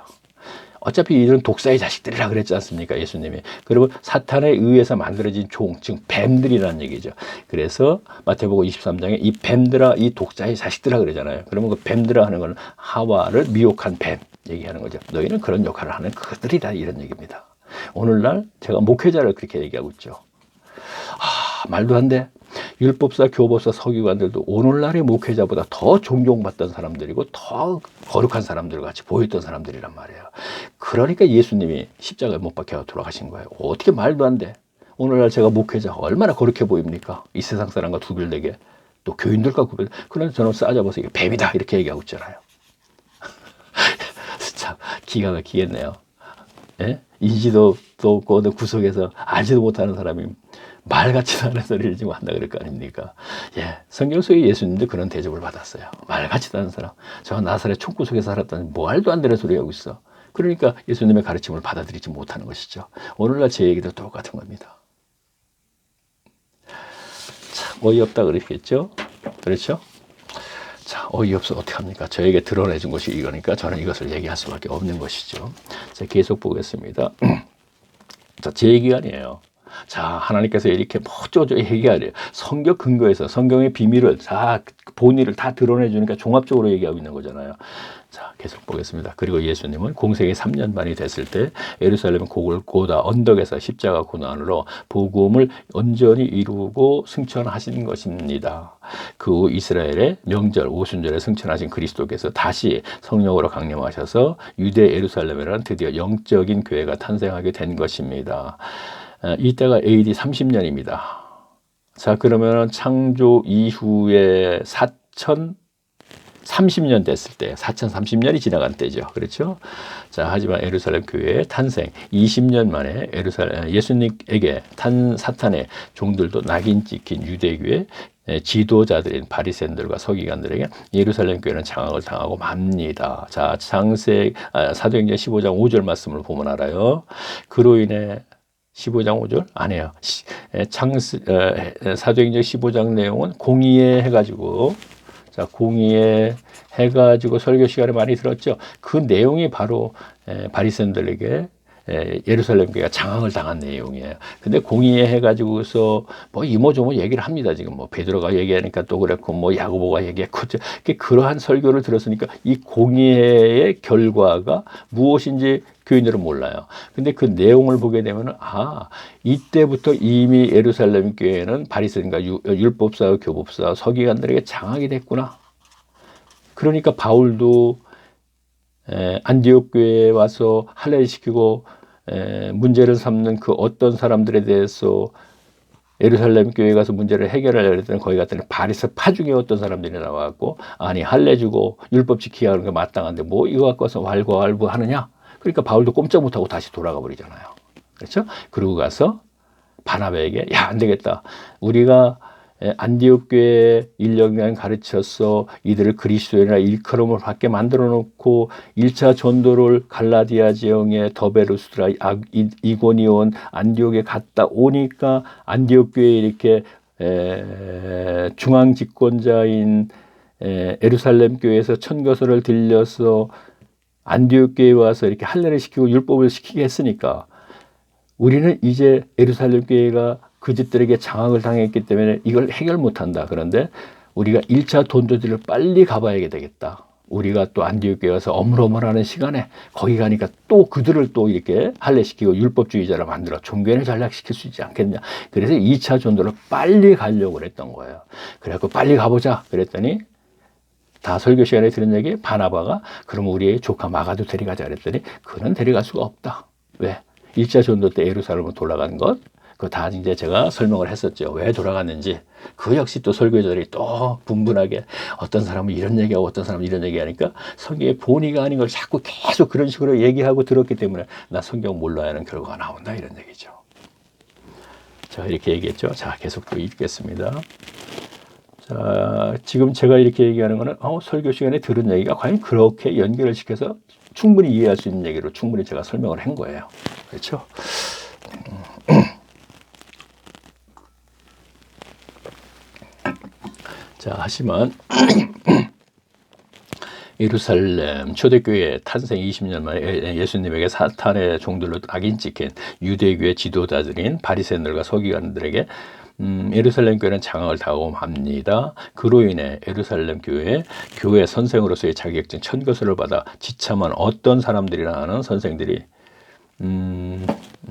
어차피 이들은 독사의 자식들이라 그랬지 않습니까? 예수님이. 그리고 사탄에 의해서 만들어진 종, 즉 뱀들이라는 얘기죠. 그래서 마태복음 23장에 이 뱀들아, 이 독사의 자식들아 그러잖아요. 그러면 그 뱀들아 하는 건 하와를 미혹한 뱀 얘기하는 거죠. 너희는 그런 역할을 하는 그들이다 이런 얘기입니다. 오늘날 제가 목회자를 그렇게 얘기하고 있죠. 말도 안 돼. 율법사, 교법사, 서기관들도 오늘날의 목회자보다 더 존경받던 사람들이고 더 거룩한 사람들 같이 보였던 사람들이란 말이에요. 그러니까 예수님이 십자가에 못 박혀 돌아가신 거예요. 어떻게 말도 안 돼. 오늘날 제가 목회자 얼마나 거룩해 보입니까? 이 세상 사람과 구별되게. 또 교인들과 구별. 그런데 저는 싸잡아서 이게 뱀이다 이렇게 얘기하고 있잖아요. 참 기가 막히겠네요. 예? 인지도 없고 구석에서 알지도 못하는 사람이 말같지도 않은 소리를 지금 한다 그럴 거 아닙니까? 예, 성경 속에 예수님도 그런 대접을 받았어요. 말같지도 않은 사람. 저 나사렛 총구석에 살았다니 말도 안 되는 소리 하고 있어. 그러니까 예수님의 가르침을 받아들이지 못하는 것이죠. 오늘날 제 얘기도 똑같은 겁니다. 참 어이없다 그러겠죠? 그렇죠? 자, 어이없어 어떻게 합니까? 저에게 드러내준 것이 이거니까 저는 이것을 얘기할 수밖에 없는 것이죠. 자, 계속 보겠습니다. 자, 제 얘기가 아니에요. 자, 하나님께서 이렇게 멋져져 얘기하래요. 성경 근거에서 성경의 비밀을 다 본의를 다 드러내주니까 종합적으로 얘기하고 있는 거잖아요. 자, 계속 보겠습니다. 그리고 예수님은 공생이 3년 반이 됐을 때 예루살렘 고다 언덕에서 십자가 고난으로 복음을 온전히 이루고 승천하신 것입니다. 그 후 이스라엘의 명절 오순절에 승천하신 그리스도께서 다시 성령으로 강림하셔서 유대 예루살렘에는 드디어 영적인 교회가 탄생하게 된 것입니다. 이때가 AD 30년입니다. 자, 그러면 창조 이후에 4030년 됐을 때, 4030년이 지나간 때죠. 그렇죠? 자, 하지만 예루살렘 교회의 탄생, 20년 만에 예수님에게 사탄의 종들도 낙인 찍힌 유대교의 지도자들인 바리새인들과 서기관들에게 예루살렘 교회는 장악을 당하고 맙니다. 자, 사도행전 15장 5절 말씀을 보면 알아요. 그로 인해 15장 5절? 아니에요. 사도행전 15장 내용은 공의회 해가지고, 자, 공의회 해가지고 설교 시간에 많이 들었죠. 그 내용이 바로 바리새인들에게 예루살렘 교회가 장악을 당한 내용이에요. 근데 공의회 해가지고서 뭐 이모저모 얘기를 합니다. 지금 뭐 베드로가 얘기하니까 또 그랬고 뭐 야고보가 얘기했고 그러한 설교를 들었으니까 이 공의회의 결과가 무엇인지 교인들은 몰라요. 근데 그 내용을 보게 되면 이때부터 이미 예루살렘 교회는 바리새인과 율법사, 교법사, 서기관들에게 장악이 됐구나. 그러니까 바울도 안디옥 교회에 와서 할례시키고 문제를 삼는 그 어떤 사람들에 대해서 예루살렘 교회에 가서 문제를 해결하려고 했더니 거기 갔더니 바리새파 중에 어떤 사람들이 나와갖고 아니 할례 주고 율법 지키게 하는 게 마땅한데 뭐 이거 갖고 와서 왈가왈부하느냐. 그러니까 바울도 꼼짝 못하고 다시 돌아가 버리잖아요. 그렇죠? 그러고 가서 바나바에게 안 되겠다. 우리가 안디옥 교회 1년간 가르쳐서 이들을 그리스도인이나 일컬음을 받게 만들어 놓고 1차 전도를 갈라디아 지역의 더베루스라 이고니온 안디옥에 갔다 오니까 안디옥 교회에 이렇게 중앙 집권자인 예루살렘 교회에서 천거설을 들려서 안디옥 교회에 와서 이렇게 할례를 시키고 율법을 시키게 했으니까 우리는 이제 예루살렘 교회가 그집들에게 장악을 당했기 때문에 이걸 해결 못한다. 그런데 우리가 1차 돈도지를 빨리 가봐야 되겠다. 우리가 또 안디옥 교회 와서 어물어물하는 시간에 거기 가니까 또 그들을 또 이렇게 할례시키고 율법주의자로 만들어 종교를 전락시킬 수 있지 않겠냐. 그래서 2차 전도를 빨리 가려고 그랬던 거예요. 그래갖고 빨리 가보자 그랬더니 다 설교 시간에 들은 얘기 바나바가 그럼 우리의 조카 마가도 데려가자 그랬더니 그는 데려갈 수가 없다. 왜? 1차 전도 때 예루살렘으로 돌아간 것, 그거 다 이제 제가 설명을 했었죠. 왜 돌아갔는지. 그 역시 또 설교자들이 또 분분하게 어떤 사람은 이런 얘기하고 어떤 사람은 이런 얘기하니까 성경의 본의가 아닌 걸 자꾸 계속 그런 식으로 얘기하고 들었기 때문에 나 성경 몰라야 하는 결과가 나온다 이런 얘기죠. 자, 이렇게 얘기했죠. 자, 계속 또 읽겠습니다. 자, 지금 제가 이렇게 얘기하는 거는 설교 시간에 들은 얘기가 과연 그렇게 연결을 시켜서 충분히 이해할 수 있는 얘기로 충분히 제가 설명을 한 거예요. 그렇죠? 자, 하지만 예루살렘 초대교회 탄생 20년 만에 예수님에게 사탄의 종들로 낙인 찍힌 유대교회 지도자들인 바리새인들과 서기관들에게 예루살렘 교회는 장악을 당합니다. 그로 인해 예루살렘 교회 선생으로서의 자격증 천거설을 받아 지참한 어떤 사람들이라 하는 선생들이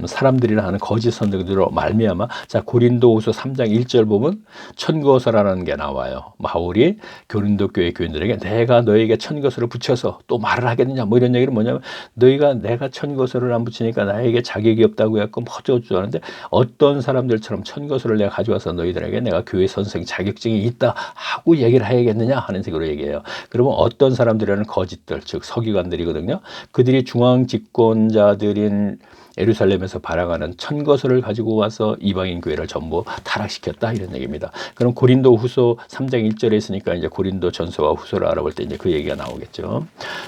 사람들이라 하는 거짓 선생들로 말미암아 자 고린도후서 3장 1절 보면 천거설이라는 게 나와요. 바울이 고린도 교회 교인들에게 내가 너에게 천거설을 붙여서 또 말을 하겠느냐 뭐 이런 얘기는 뭐냐면 너희가 내가 천거설을 안 붙이니까 나에게 자격이 없다고 해서 퍼져주지 않는데 어떤 사람들처럼 천거설을 내가 가져와서 너희들에게 내가 교회 선생 자격증이 있다 하고 얘기를 해야겠느냐 하는 식으로 얘기해요. 그러면 어떤 사람들이라는 거짓들 즉 서기관들이거든요. 그들이 중앙 집권자들인 예루살렘에서 발행하는 천거설을 가지고 와서 이방인 교회를 전부 타락시켰다 이런 얘기입니다. 그럼 고린도 후서 3장 1절에 있으니까 이제 고린도 전서와 후서를 알아볼 때 이제 그 얘기가 나오겠죠.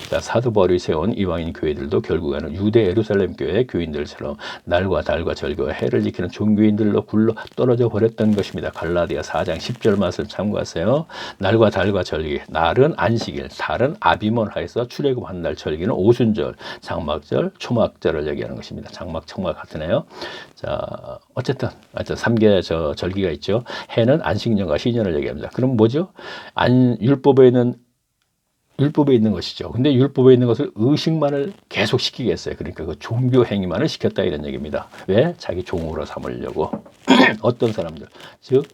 자, 사도 바울이 세운 이방인 교회들도 결국에는 유대 예루살렘 교회 교인들처럼 날과 달과 절기와 해를 지키는 종교인들로 굴러 떨어져 버렸던 것입니다. 갈라디아 4장 10절 말씀 참고하세요. 날과 달과 절기, 날은 안식일, 달은 아비몬 하에서 출애굽한 날, 절기는 오순절, 장막절, 초막절을 얘기하는 것입니다. 장막, 청막 같으네요. 자, 어쨌든 3개 절기가 있죠. 해는 안식년과 시년을 얘기합니다. 그럼 뭐죠? 율법에 있는 것이죠. 근데 율법에 있는 것을 의식만을 계속 시키게 했어요. 그러니까 그 종교 행위만을 시켰다 이런 얘기입니다. 왜? 자기 종으로 삼으려고. 어떤 사람들, 즉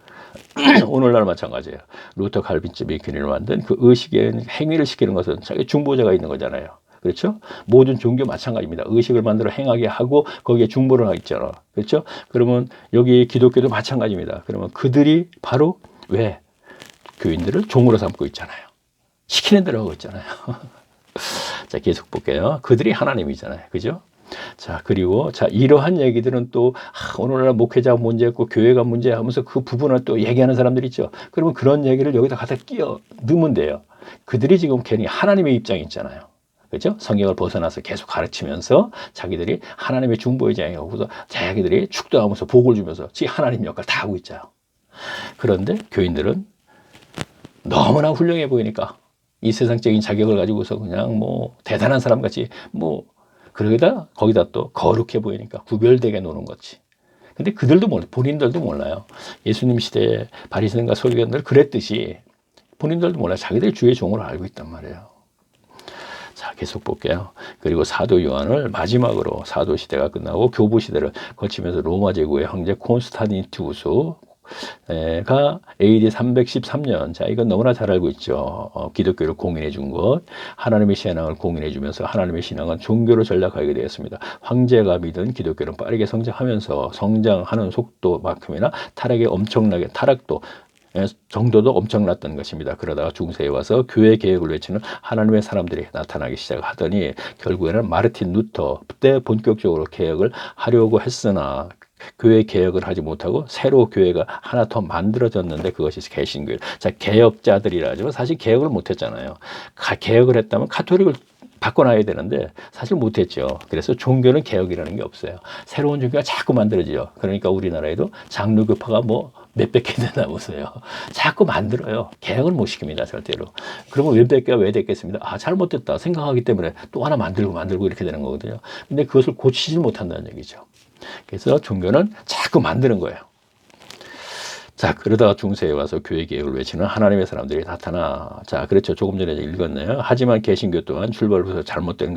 오늘날 마찬가지예요. 루터 칼빈츠 메이킨을 만든 그 의식의 행위를 시키는 것은 자기 중보자가 있는 거잖아요. 그렇죠? 모든 종교 마찬가지입니다. 의식을 만들어 행하게 하고 거기에 중보를 하고 있잖아. 그렇죠? 그러면 여기 기독교도 마찬가지입니다. 그러면 그들이 바로 왜 교인들을 종으로 삼고 있잖아요. 시키는 대로 하고 있잖아요. 자, 계속 볼게요. 그들이 하나님이잖아요. 그죠? 자, 그리고 자, 이러한 얘기들은 또 오늘날 목회자가 문제였고 교회가 문제하면서 그 부분을 또 얘기하는 사람들이 있죠. 그러면 그런 얘기를 여기다 갖다 끼워 넣으면 돼요. 그들이 지금 괜히 하나님의 입장이 있잖아요. 그렇죠? 성경을 벗어나서 계속 가르치면서 자기들이 하나님의 중보의장이고 자기들이 축도하면서 복을 주면서 지 하나님 역할 다 하고 있죠. 그런데 교인들은 너무나 훌륭해 보이니까 이 세상적인 자격을 가지고서 그냥 뭐 대단한 사람 같이 뭐 거기다 또 거룩해 보이니까 구별되게 노는 거지. 근데 그들도 본인들도 몰라요. 예수님 시대에 바리새인과 서기관들 그랬듯이 본인들도 몰라요. 자기들이 주의 종으로 알고 있단 말이에요. 자, 계속 볼게요. 그리고 사도 요한을 마지막으로 사도 시대가 끝나고 교부 시대를 거치면서 로마 제국의 황제 콘스탄티누스가 AD 313년, 자, 이건 너무나 잘 알고 있죠. 기독교를 공인해 준 것, 하나님의 신앙을 공인해 주면서 하나님의 신앙은 종교로 전락하게 되었습니다. 황제가 믿은 기독교는 빠르게 성장하면서 성장하는 속도만큼이나 타락도 정도도 엄청났던 것입니다. 그러다가 중세에 와서 교회 개혁을 외치는 하나님의 사람들이 나타나기 시작하더니 결국에는 마르틴 루터 때 본격적으로 개혁을 하려고 했으나 교회 개혁을 하지 못하고 새로 교회가 하나 더 만들어졌는데 그것이 개신교예요. 자, 개혁자들이라 하지만 사실 개혁을 못했잖아요. 개혁을 했다면 카톨릭을 바꿔놔야 되는데 사실 못했죠. 그래서 종교는 개혁이라는 게 없어요. 새로운 종교가 자꾸 만들어지죠. 그러니까 우리나라에도 장로교파가 뭐 몇백 개 되나 보세요. 자꾸 만들어요. 개혁을 못 시킵니다, 절대로. 그러면 몇백 개가 왜 됐겠습니다. 아, 잘못됐다 생각하기 때문에 또 하나 만들고 이렇게 되는 거거든요. 근데 그것을 고치지 못한다는 얘기죠. 그래서 종교는 자꾸 만드는 거예요. 자, 그러다가 중세에 와서 교회 개혁을 외치는 하나님의 사람들이 나타나. 자, 그렇죠. 조금 전에 읽었네요. 하지만 개신교 또한 출발부터 잘못된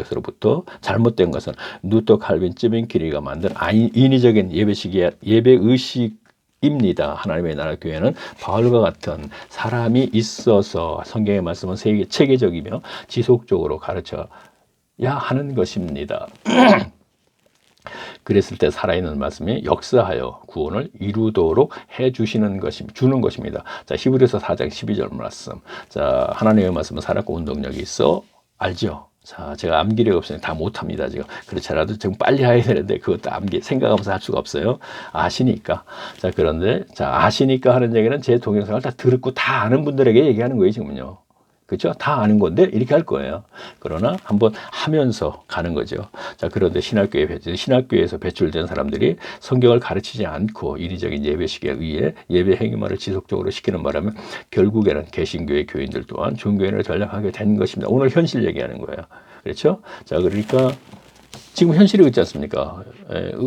것은 루터 칼빈 쯔빙키리가 만든 인위적인 예배 의식입니다. 하나님의 나라 교회는 바울과 같은 사람이 있어서 성경의 말씀은 체계적이며 지속적으로 가르쳐야 하는 것입니다. 그랬을 때 살아있는 말씀이 역사하여 구원을 이루도록 주는 것입니다. 자, 히브리서 4장 12절 말씀. 자, 하나님의 말씀은 살았고 운동력이 있어. 알죠? 자, 제가 암기력이 없으니 다 못합니다, 지금. 그렇지 않아도 지금 빨리 해야 되는데 그것도 생각하면서 할 수가 없어요. 아시니까. 자, 그런데, 아시니까 하는 얘기는 제 동영상을 다 듣고 다 아는 분들에게 얘기하는 거예요, 지금은요. 그렇죠? 다 아는 건데 이렇게 할 거예요. 그러나 한번 하면서 가는 거죠. 자, 그런데 신학교에서 배출된 사람들이 성경을 가르치지 않고 인위적인 예배식에 의해 예배 행위만을 지속적으로 시키는 바람에 결국에는 개신교의 교인들 또한 종교인을 전락하게 된 것입니다. 오늘 현실 얘기하는 거예요. 그렇죠? 자, 그러니까 지금 현실이 있지 않습니까?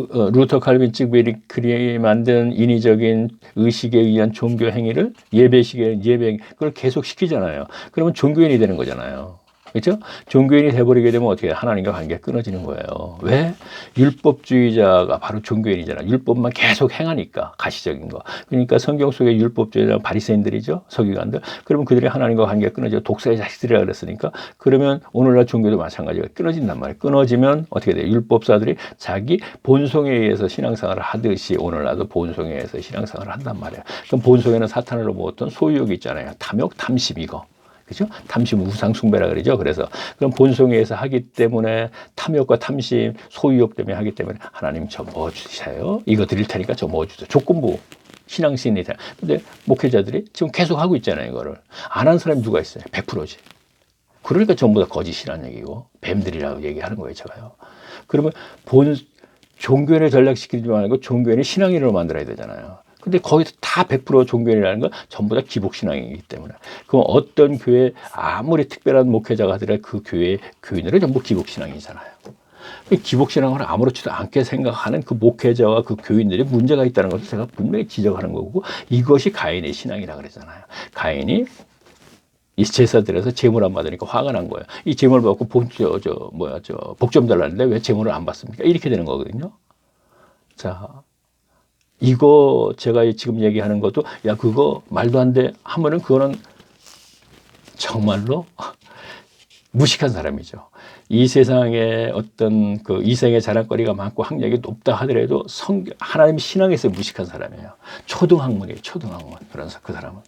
루터 칼빈 쯔빙키리가 만든 인위적인 의식에 의한 종교 행위를 그걸 계속 시키잖아요. 그러면 종교인이 되는 거잖아요. 그렇죠? 종교인이 돼버리게 되면 어떻게 하나님과 관계가 끊어지는 거예요. 왜? 율법주의자가 바로 종교인이잖아요. 율법만 계속 행하니까, 가시적인 거. 그러니까 성경 속의 율법주의자 바리새인들이죠, 서기관들. 그러면 그들이 하나님과 관계가 끊어져 독사의 자식들이라 그랬으니까, 그러면 오늘날 종교도 마찬가지가 끊어진단 말이에요. 끊어지면 어떻게 돼요? 율법사들이 자기 본성에 의해서 신앙생활을 하듯이 오늘날도 본성에 의해서 신앙생활을 한단 말이에요. 그럼 본성에는 사탄으로 모았던 소유욕이 있잖아요. 탐욕, 탐심, 이거. 그죠? 탐심 우상숭배라 그러죠. 그래서 그럼 본성에 의해서 하기 때문에 탐욕과 탐심, 소유욕 때문에 하기 때문에 하나님 저 뭐 주세요? 이거 드릴 테니까 저 뭐 주세요? 조건부 신앙신이 돼. 근데 목회자들이 지금 계속 하고 있잖아요. 이거를 안 한 사람이 누가 있어요? 100%지. 그러니까 전부 다 거짓이라는 얘기고 뱀들이라고 얘기하는 거예요, 제가요. 그러면 종교인을 전락시키지 말고 종교인을 신앙인으로 만들어야 되잖아요. 근데 거기서 다 100% 종교인이라는 건 전부 다 기복신앙이기 때문에. 그럼 어떤 교회 아무리 특별한 목회자가 하더라도 그 교회 교인들은 전부 기복신앙이잖아요. 기복신앙을 아무렇지도 않게 생각하는 그 목회자와 그 교인들이 문제가 있다는 것을 제가 분명히 지적하는 거고, 이것이 가인의 신앙이라고 그러잖아요. 가인이 이 제사 드려서 제물 안 받으니까 화가 난 거예요. 이 제물 받고 복 좀 달라는데 왜 제물을 안 받습니까? 이렇게 되는 거거든요. 자, 이거 제가 지금 얘기하는 것도 야 그거 말도 안 돼 하면은 그거는 정말로 무식한 사람이죠. 이 세상에 어떤 그 이생의 자랑거리가 많고 학력이 높다 하더라도 하나님 신앙에서 무식한 사람이에요. 초등학문이에요. 초등학문. 그래서 그 사람은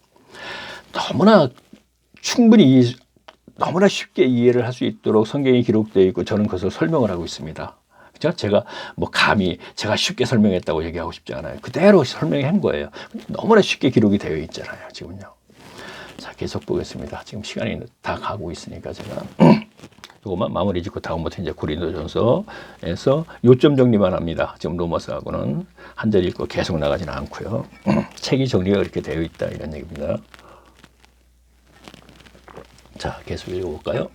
너무나 너무나 쉽게 이해를 할 수 있도록 성경이 기록되어 있고 저는 그것을 설명을 하고 있습니다. 그죠? 제가 감히 제가 쉽게 설명했다고 얘기하고 싶지 않아요. 그대로 설명한 거예요. 너무나 쉽게 기록이 되어 있잖아요. 지금요. 자, 계속 보겠습니다. 지금 시간이 다 가고 있으니까 제가 이것만 마무리 짓고 다음부터 이제 고린도전서에서 요점 정리만 합니다. 지금 로마서하고는 한 절 읽고 계속 나가지는 않고요. 책이 정리가 이렇게 되어 있다 이런 얘기입니다. 자, 계속 읽어볼까요?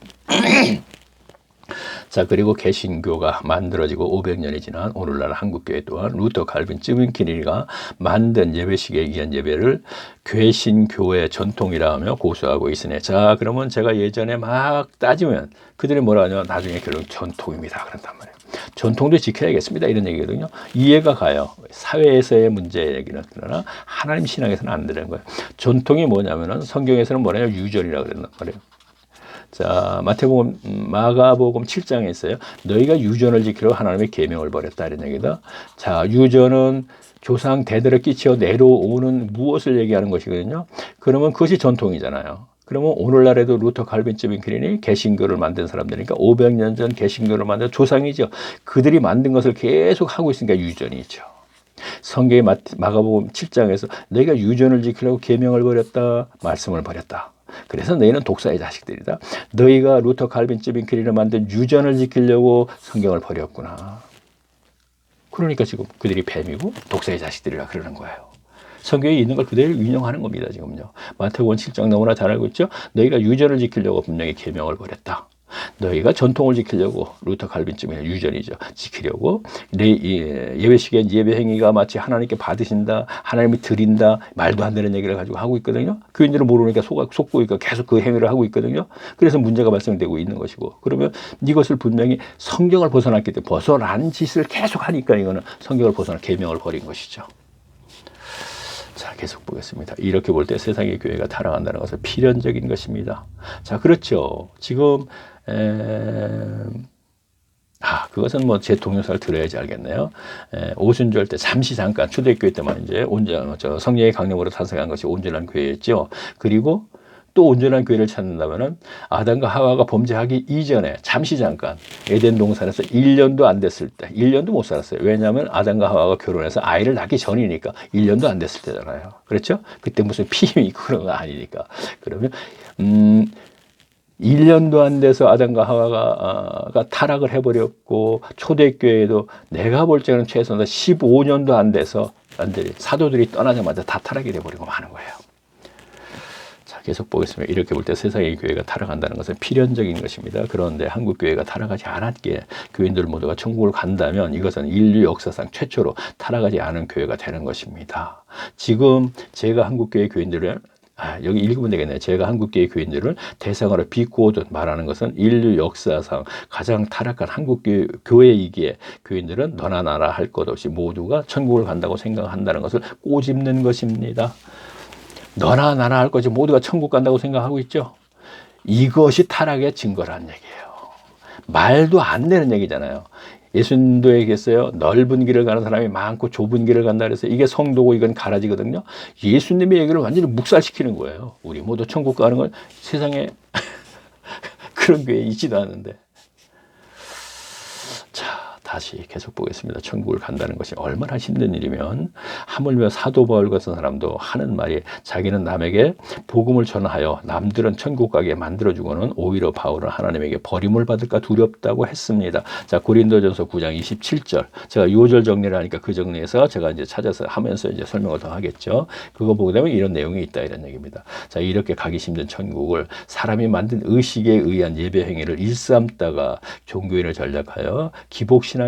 자, 그리고 개신교가 만들어지고 500년이 지난 오늘날 한국교회 또한 루터 칼빈 쯔빙키리가 만든 예배식에 의한 예배를 개신교의 전통이라 하며 고수하고 있으네. 자, 그러면 제가 예전에 막 따지면 그들이 뭐라 하냐면 나중에 결론 전통입니다. 그런단 말이에요. 전통도 지켜야겠습니다. 이런 얘기거든요. 이해가 가요. 사회에서의 문제 얘기는 그러나 하나님 신앙에서는 안 되는 거예요. 전통이 뭐냐면은 성경에서는 뭐냐면 유전이라고 그랬단 말이에요. 자, 마가복음 7장에 있어요. 너희가 유전을 지키려 하나님의 계명을 버렸다 이런 얘기다. 자, 유전은 조상 대대로 끼쳐 내려오는 무엇을 얘기하는 것이거든요. 그러면 그것이 전통이잖아요. 그러면 오늘날에도 루터 칼빈 쯔빙키린이 개신교를 만든 사람들이니까 500년 전 개신교를 만든 조상이죠. 그들이 만든 것을 계속 하고 있으니까 유전이죠. 성경의 마가복음 7장에서 너희가 유전을 지키려고 계명을 버렸다, 말씀을 버렸다. 그래서 너희는 독사의 자식들이다. 너희가 루터 칼빈 쯔빙키리를 만든 유전을 지키려고 성경을 버렸구나. 그러니까 지금 그들이 뱀이고 독사의 자식들이라 그러는 거예요. 성경에 있는 걸 그대로 인용하는 겁니다. 지금요. 마태복음 7장 너무나 잘 알고 있죠. 너희가 유전을 지키려고 분명히 계명을 버렸다. 너희가 전통을 지키려고, 루터 칼빈쯤에 유전이죠. 지키려고 예배식에 예배 행위가 마치 하나님께 받으신다, 하나님이 드린다, 말도 안 되는 얘기를 가지고 하고 있거든요. 교인들은 모르니까 속고 있고 계속 그 행위를 하고 있거든요. 그래서 문제가 발생되고 있는 것이고, 그러면 이것을 분명히 성경을 벗어났기 때문에 벗어난 짓을 계속 하니까 이거는 성경을 벗어나 계명을 버린 것이죠. 자, 계속 보겠습니다. 이렇게 볼 때 세상의 교회가 타락한다는 것은 필연적인 것입니다. 자, 그렇죠. 지금 그것은 뭐 제 동영상을 들어야지 알겠네요. 오순절 때 잠시 잠깐 초대교회 때만 이제 성령의 강림으로 탄생한 것이 온전한 교회였죠. 그리고 또 온전한 교회를 찾는다면은 아담과 하와가 범죄하기 이전에 잠시 잠깐 에덴 동산에서 1년도 안 됐을 때, 1년도 못 살았어요. 왜냐하면 아담과 하와가 결혼해서 아이를 낳기 전이니까 1년도 안 됐을 때잖아요. 그렇죠? 그때 무슨 피임이 있고 그런 거 아니니까. 그러면 1년도 안 돼서 아담과 하와가 타락을 해버렸고, 초대교회에도 내가 볼 때는 최소한 15년도 안 돼서 사도들이 떠나자마자 다 타락이 돼버리고 마는 거예요. 자, 계속 보겠습니다. 이렇게 볼 때 세상의 교회가 타락한다는 것은 필연적인 것입니다. 그런데 한국 교회가 타락하지 않았기에 교인들 모두가 천국을 간다면 이것은 인류 역사상 최초로 타락하지 않은 교회가 되는 것입니다. 지금 제가 한국 교회 교인들을 여기 읽으면 되겠네요. 제가 한국교회 교인들을 대상으로 비꼬듯 말하는 것은 인류 역사상 가장 타락한 한국교회이기에 교인들은 너나 나나 할 것 없이 모두가 천국을 간다고 생각한다는 것을 꼬집는 것입니다. 너나 나나 할 것이 모두가 천국 간다고 생각하고 있죠. 이것이 타락의 증거라는 얘기예요. 말도 안 되는 얘기잖아요. 예수님도 얘기했어요. 넓은 길을 가는 사람이 많고 좁은 길을 간다 그래서 이게 성도고 이건 가라지거든요. 예수님의 얘기를 완전히 묵살시키는 거예요. 우리 모두 천국 가는 건 세상에 그런 교회 있지도 않은데. 자, 다시 계속 보겠습니다. 천국을 간다는 것이 얼마나 힘든 일이면, 하물며 사도 바울 같은 사람도 하는 말이 자기는 남에게 복음을 전하여 남들은 천국 가게 만들어주고는 오히려 바울은 하나님에게 버림을 받을까 두렵다고 했습니다. 자, 고린도전서 9장 27절. 제가 요절 정리를 하니까 그 정리에서 제가 이제 찾아서 하면서 이제 설명을 더 하겠죠. 그거 보게 되면 이런 내용이 있다, 이런 얘기입니다. 자, 이렇게 가기 힘든 천국을 사람이 만든 의식에 의한 예배 행위를 일삼다가 종교인을 전략하여 기복신앙인들이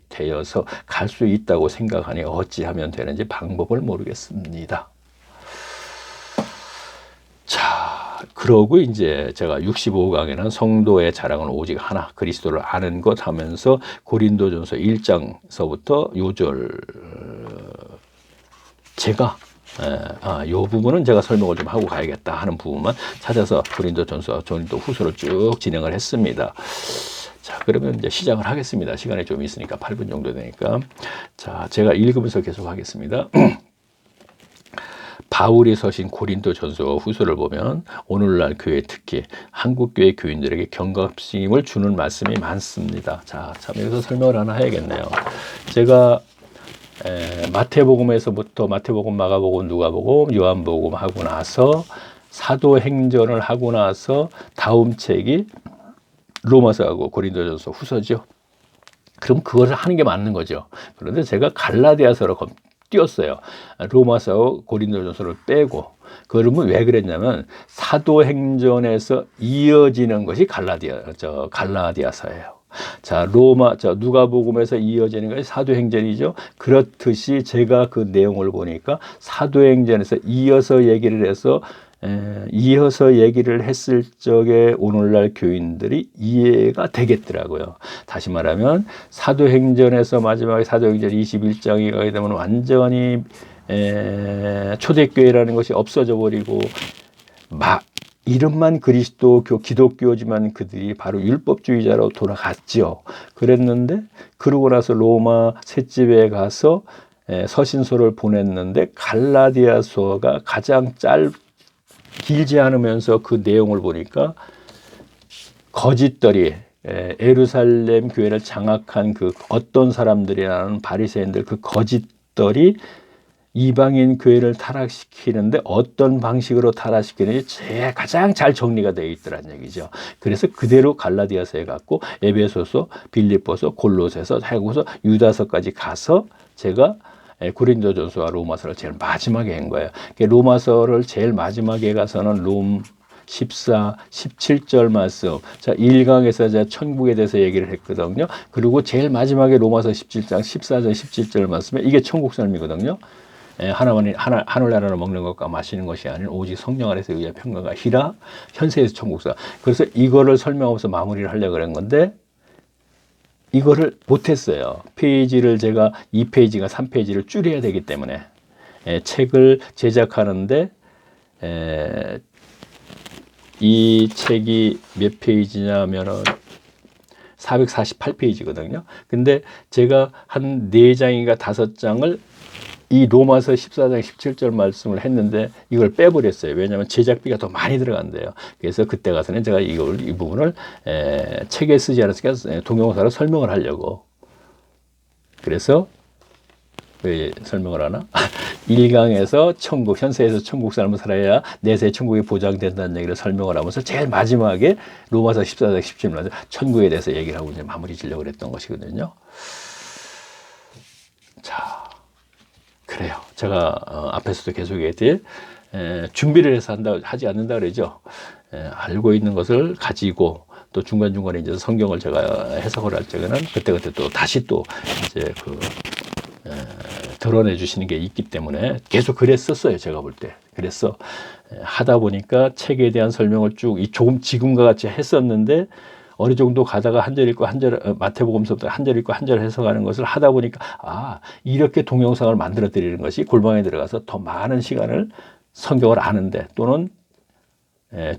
되어서 갈 수 있다고 생각하니 어찌하면 되는지 방법을 모르겠습니다. 자, 그러고 이제 제가 65강에는 성도의 자랑은 오직 하나, 그리스도를 아는 것 하면서 고린도전서 1장서부터 요절 제가 이 부분은 제가 설명을 좀 하고 가야겠다 하는 부분만 찾아서 고린도전서, 고린도후서를 쭉 진행을 했습니다. 자, 그러면 이제 시작을 하겠습니다. 시간이 좀 있으니까 8분 정도 되니까. 자, 제가 읽으면서 계속 하겠습니다. 바울이 서신 고린도전서 후서를 보면 오늘날 교회, 특히 한국교회 교인들에게 경각심을 주는 말씀이 많습니다. 자, 참 여기서 설명을 하나 해야겠네요. 제가 마태복음에서부터 마태복음, 마가복음, 누가복음, 요한복음 하고 나서 사도행전을 하고 나서 다음 책이 로마서하고 고린도전서 후서죠. 그럼 그것을 하는 게 맞는 거죠. 그런데 제가 갈라디아서로 띄웠어요. 로마서, 고린도전서를 빼고. 그러면 왜 그랬냐면 사도행전에서 이어지는 것이 갈라디아서예요. 자, 누가복음에서 이어지는 것이 사도행전이죠. 그렇듯이 제가 그 내용을 보니까 사도행전에서 이어서 얘기를 했을 적에 오늘날 교인들이 이해가 되겠더라고요. 다시 말하면 사도행전에서 마지막에 사도행전 21장에 가게 되면 완전히 초대교회라는 것이 없어져 버리고 이름만 그리스도교, 기독교지만 그들이 바로 율법주의자로 돌아갔죠. 그랬는데 그러고 나서 로마 셋집에 가서 서신서를 보냈는데 갈라디아서가 가장 길지 않으면서 그 내용을 보니까 거짓들이 예루살렘 교회를 장악한 그 어떤 사람들이라는 바리새인들, 그 거짓들이 이방인 교회를 타락시키는데 어떤 방식으로 타락시키는지 가장 잘 정리가 되어 있더란 얘기죠. 그래서 그대로 갈라디아서에 갔고 에베소서, 빌립보서, 골로새서, 하고서 유다서까지 가서 제가 고린도전서와 로마서를 제일 마지막에 한 거예요. 로마서를 제일 마지막에 가서는 롬 14, 17절 말씀. 자, 1강에서 제가 천국에 대해서 얘기를 했거든요. 그리고 제일 마지막에 로마서 17장 14절, 17절 말씀에 이게 천국 삶이거든요. 하늘나라를 먹는 것과 마시는 것이 아닌 오직 성령 안에서 의의 평강과 희라 현세에서 천국사. 그래서 이거를 설명하면서 마무리를 하려고 그런 건데 이거를 못했어요. 페이지를 제가 2페이지가 3페이지를 줄여야 되기 때문에 책을 제작하는데 이 책이 몇 페이지냐면은 448페이지거든요. 근데 제가 한 4장인가 5장을 이 로마서 14장 17절 말씀을 했는데 이걸 빼버렸어요. 왜냐하면 제작비가 더 많이 들어간대요. 그래서 그때 가서는 제가 이 부분을 책에 쓰지 않았으니까 동영상으로 설명을 하려고. 그래서 왜 설명을 하나? 1강에서 천국, 현세에서 천국 삶을 살아야 내세 천국이 보장된다는 얘기를 설명을 하면서 제일 마지막에 로마서 14장 17절 천국에 대해서 얘기를 하고 이제 마무리 지려고 그랬던 것이거든요. 자. 그래요. 제가 앞에서도 계속 얘기했듯이 준비를 해서 하지 않는다 그러죠. 알고 있는 것을 가지고 또 중간중간에 이제 성경을 제가 해석을 할 적에는 그때그때 또 다시 또 이제 드러내 주시는 게 있기 때문에 계속 그랬었어요. 제가 볼 때. 그래서 하다 보니까 책에 대한 설명을 쭉 조금 지금과 같이 했었는데 어느 정도 가다가 한 절 읽고 한 절, 마태복음서부터 한 절 읽고 한 절 해석하는 것을 하다 보니까 이렇게 동영상을 만들어 드리는 것이 골방에 들어가서 더 많은 시간을 성경을 아는데 또는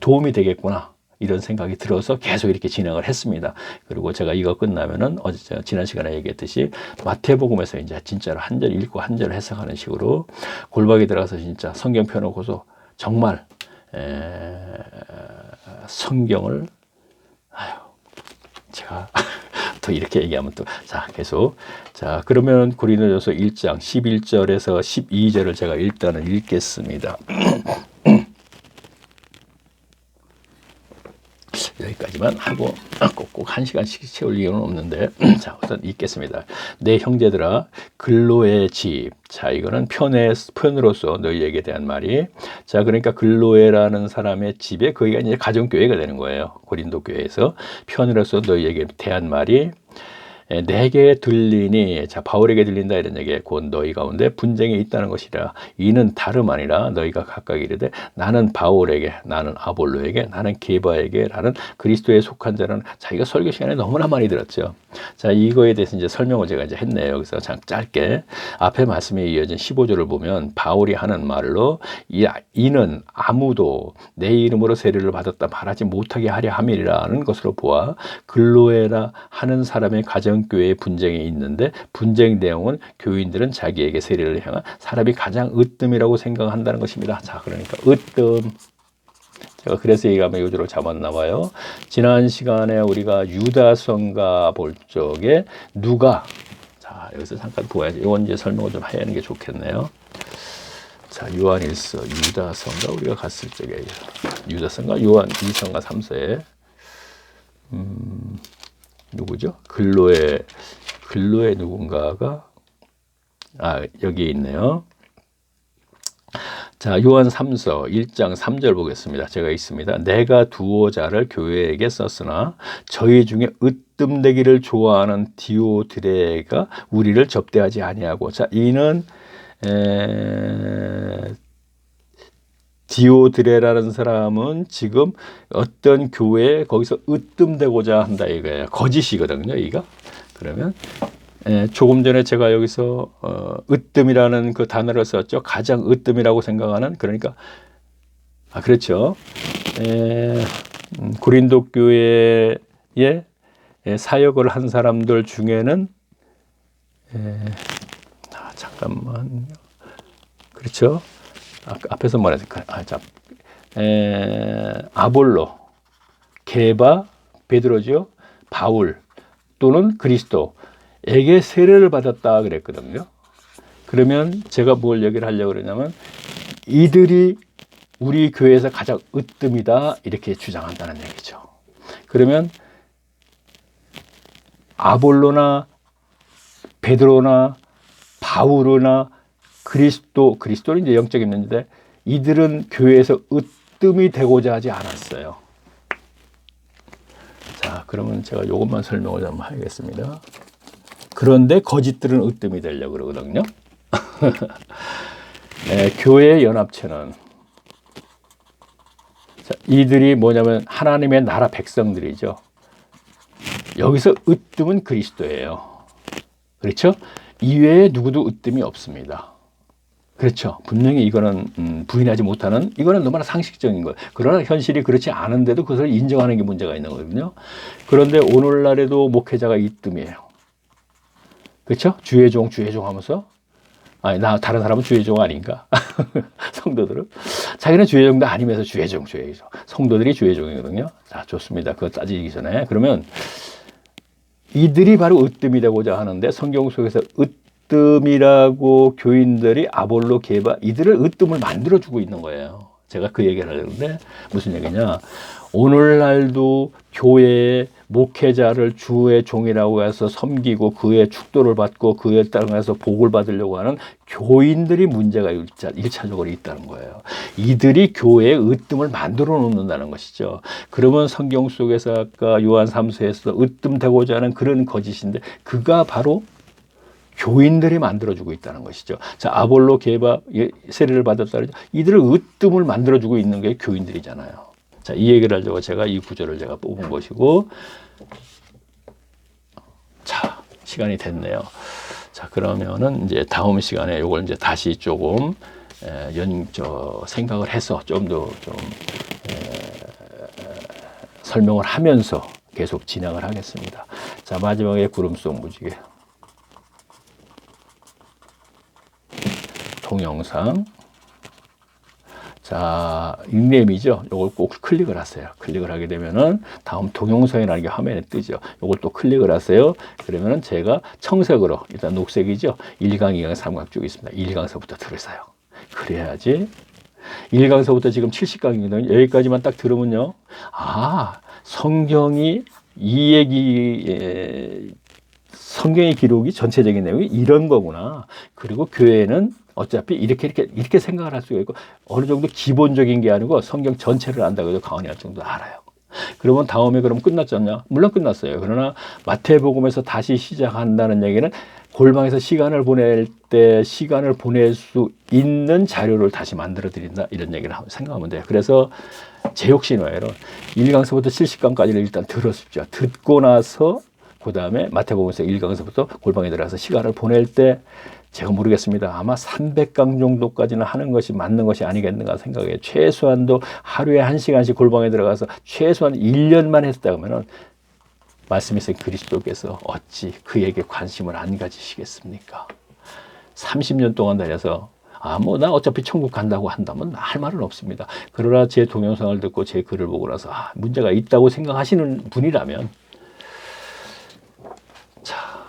도움이 되겠구나 이런 생각이 들어서 계속 이렇게 진행을 했습니다. 그리고 제가 이거 끝나면은 어제 지난 시간에 얘기했듯이 마태복음에서 이제 진짜로 한 절 읽고 한 절 해석하는 식으로 골방에 들어가서 진짜 성경 펴놓고서 정말 성경을 제가 또 이렇게 얘기하면 또 자 계속 자 그러면 고린도전서 1장 11절에서 12절을 제가 일단은 읽겠습니다. 여기까지만 하고 꼭꼭 1시간씩 채울 이유는 없는데 자 우선 읽겠습니다. 내 형제들아 글로의 집. 자 이거는 편으로서 너희에게 대한 말이 자 그러니까 글로에라는 사람의 집에 거기가 이제 가정교회가 되는 거예요. 고린도 교회에서 편으로서 너희에게 대한 말이 내게 들리니 자 바울에게 들린다 이런 얘기에 곧 너희 가운데 분쟁이 있다는 것이라 이는 다름 아니라 너희가 각각 이르되 나는 바울에게 나는 아볼로에게 나는 게바에게 라는 그리스도에 속한 자는 자기가 설교 시간에 너무나 많이 들었죠. 자 이거에 대해서 이제 설명을 제가 이제 했네요. 그래서 참 짧게 앞에 말씀에 이어진 15절을 보면 바울이 하는 말로 이는 아무도 내 이름으로 세례를 받았다 말하지 못하게 하려 함이라는 것으로 보아 글로에라 하는 사람의 가정교회에 분쟁이 있는데 분쟁 내용은 교인들은 자기에게 세례를 향한 사람이 가장 으뜸이라고 생각한다는 것입니다. 자 그러니까 으뜸 제가 그래서 얘기하면 요주를 잡았나 봐요. 지난 시간에 우리가 유다성가 볼 적에 누가 자 여기서 잠깐 보아야지. 이건 이제 설명을 좀 해야 하는 게 좋겠네요. 자 요한일서 유다성가 우리가 갔을 적에 유다성가 요한 2성가 3서에 누구죠? 글로의 누군가가 여기에 있네요. 자, 요한 3서 1장 3절 보겠습니다. 제가 있습니다. 내가 두어 자를 교회에게 썼으나 저희 중에 으뜸되기를 좋아하는 디오드레가 우리를 접대하지 아니하고 자, 이는 디오드레라는 사람은 지금 어떤 교회에 거기서 으뜸되고자 한다 이거예요. 거짓이거든요, 이거. 그러면 조금 전에 제가 여기서 으뜸이라는 그 단어를 썼죠. 가장 으뜸이라고 생각하는 그러니까 그렇죠. 고린도 교회에 사역을 한 사람들 중에는 잠깐만요. 그렇죠. 앞에서 말했으니까 아볼로, 게바, 베드로죠. 바울 또는 그리스도에게 세례를 받았다 그랬거든요. 그러면 제가 뭘 얘기를 하려고 그러냐면 이들이 우리 교회에서 가장 으뜸이다 이렇게 주장한다는 얘기죠. 그러면 아볼로나 베드로나 바울이나 그리스도는 이제 영적인 문제인데 이들은 교회에서 으뜸이 되고자 하지 않았어요. 자, 그러면 제가 이것만 설명을 좀 하겠습니다. 그런데 거짓들은 으뜸이 되려고 그러거든요. 네, 교회 연합체는 자, 이들이 뭐냐면 하나님의 나라 백성들이죠. 여기서 으뜸은 그리스도예요. 그렇죠? 이외에 누구도 으뜸이 없습니다. 그렇죠. 분명히 이거는 부인하지 못하는, 이거는 너무나 상식적인 거예요. 그러나 현실이 그렇지 않은데도 그것을 인정하는 게 문제가 있는 거거든요. 그런데 오늘날에도 목회자가 이뜸이에요. 그렇죠? 주의 종 하면서 다른 사람은 주의 종 아닌가? 성도들은 자기는 주의 종도 아니면서 주의 종. 성도들이 주의 종이거든요. 자, 좋습니다. 그거 따지기 전에 그러면 이들이 바로 으뜸이 되고자 하는데 성경 속에서 으뜸이라고 교인들이 아볼로, 게바 이들을 으뜸을 만들어주고 있는 거예요. 제가 그 얘기를 하려는데 무슨 얘기냐. 오늘날도 교회에 목회자를 주의 종이라고 해서 섬기고 그의 축도를 받고 그에 따라서 복을 받으려고 하는 교인들이 문제가 일차적으로 있다는 거예요. 이들이 교회의 으뜸을 만들어 놓는다는 것이죠. 그러면 성경 속에서 아까 요한 3서에서 으뜸되고자 하는 그런 거짓인데 그가 바로 교인들이 만들어주고 있다는 것이죠. 자, 아볼로, 게바 세례를 받았다 그러죠. 이들을 으뜸을 만들어주고 있는 게 교인들이잖아요. 자, 이 얘기를 하려고 제가 이 구절을 제가 뽑은 것이고, 자, 시간이 됐네요. 자, 그러면은 이제 다음 시간에 이걸 이제 다시 조금 생각을 해서 좀 더 설명을 하면서 계속 진행을 하겠습니다. 자, 마지막에 구름 속 무지개. 동영상. 자, 닉네임이죠. 이걸 꼭 클릭을 하세요. 클릭을 하게 되면은 다음 동영상이라는 게 화면에 뜨죠. 이걸 또 클릭을 하세요. 그러면은 제가 청색으로, 일단 녹색이죠. 1강, 2강, 3강 쭉 있습니다. 1강서부터 들으세요. 그래야지. 1강서부터 지금 70강이거든요. 여기까지만 딱 들으면요. 아, 성경이 이 얘기, 성경의 기록이 전체적인 내용이 이런 거구나. 그리고 교회는 어차피 이렇게 생각을 할 수가 있고 어느 정도 기본적인 게 아니고 성경 전체를 안다고 해도 과언이 할 정도 알아요. 그러면 다음에 그럼 끝났잖냐? 물론 끝났어요. 그러나 마태복음에서 다시 시작한다는 얘기는 골방에서 시간을 보낼 때 시간을 보낼 수 있는 자료를 다시 만들어 드린다 이런 얘기를 생각하면 돼요. 그래서 제 욕심이에요. 1강서부터 70강까지를 일단 들으십시오. 듣고 나서 그 다음에 마태복음에서 1강서부터 골방에 들어가서 시간을 보낼 때 제가 모르겠습니다. 아마 300강 정도까지는 하는 것이 맞는 것이 아니겠는가 생각해요. 최소한도 하루에 1시간씩 골방에 들어가서 최소한 1년만 했다 그러면은 말씀이신 그리스도께서 어찌 그에게 관심을 안 가지시겠습니까? 30년 동안 다녀서 나 어차피 천국 간다고 한다면 할 말은 없습니다. 그러나 제 동영상을 듣고 제 글을 보고 나서 문제가 있다고 생각하시는 분이라면 자,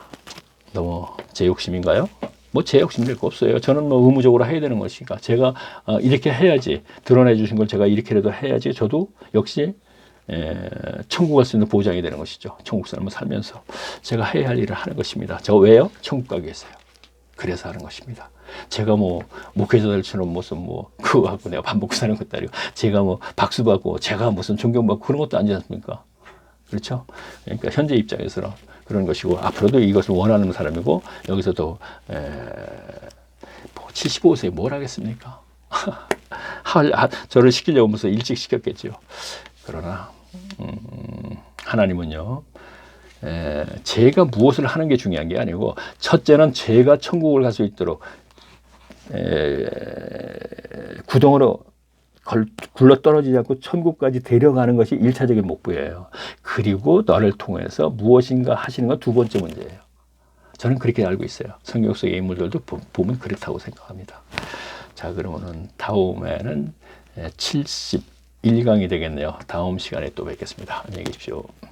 너무 제 욕심인가요? 뭐 제 욕심 낼 거 없어요. 저는 뭐 의무적으로 해야 되는 것이니까 제가 이렇게 해야지 드러내 주신 걸 제가 이렇게라도 해야지 저도 역시 천국 갈 수 있는 보장이 되는 것이죠. 천국 사람을 살면서 제가 해야 할 일을 하는 것입니다. 저 왜요? 천국 가기 위해서요. 그래서 하는 것입니다. 제가 뭐 목회자들처럼 무슨 그거 갖고 내가 밥 먹고 사는 것도 아니고 제가 뭐 박수 받고 제가 무슨 존경받고 그런 것도 아니지 않습니까? 그렇죠? 그러니까 현재 입장에서는 그런 것이고 앞으로도 이것을 원하는 사람이고 여기서도 75세에 뭘 하겠습니까? 저를 시키려고 하면서 일찍 시켰겠죠. 그러나 하나님은요. 제가 무엇을 하는 게 중요한 게 아니고 첫째는 제가 천국을 갈 수 있도록 구덩으로 굴러 떨어지지 않고 천국까지 데려가는 것이 1차적인 목표예요. 그리고 너를 통해서 무엇인가 하시는 건 두 번째 문제예요. 저는 그렇게 알고 있어요. 성경 속의 인물들도 보면 그렇다고 생각합니다. 자, 그러면은 다음에는 71강이 되겠네요. 다음 시간에 또 뵙겠습니다. 안녕히 계십시오.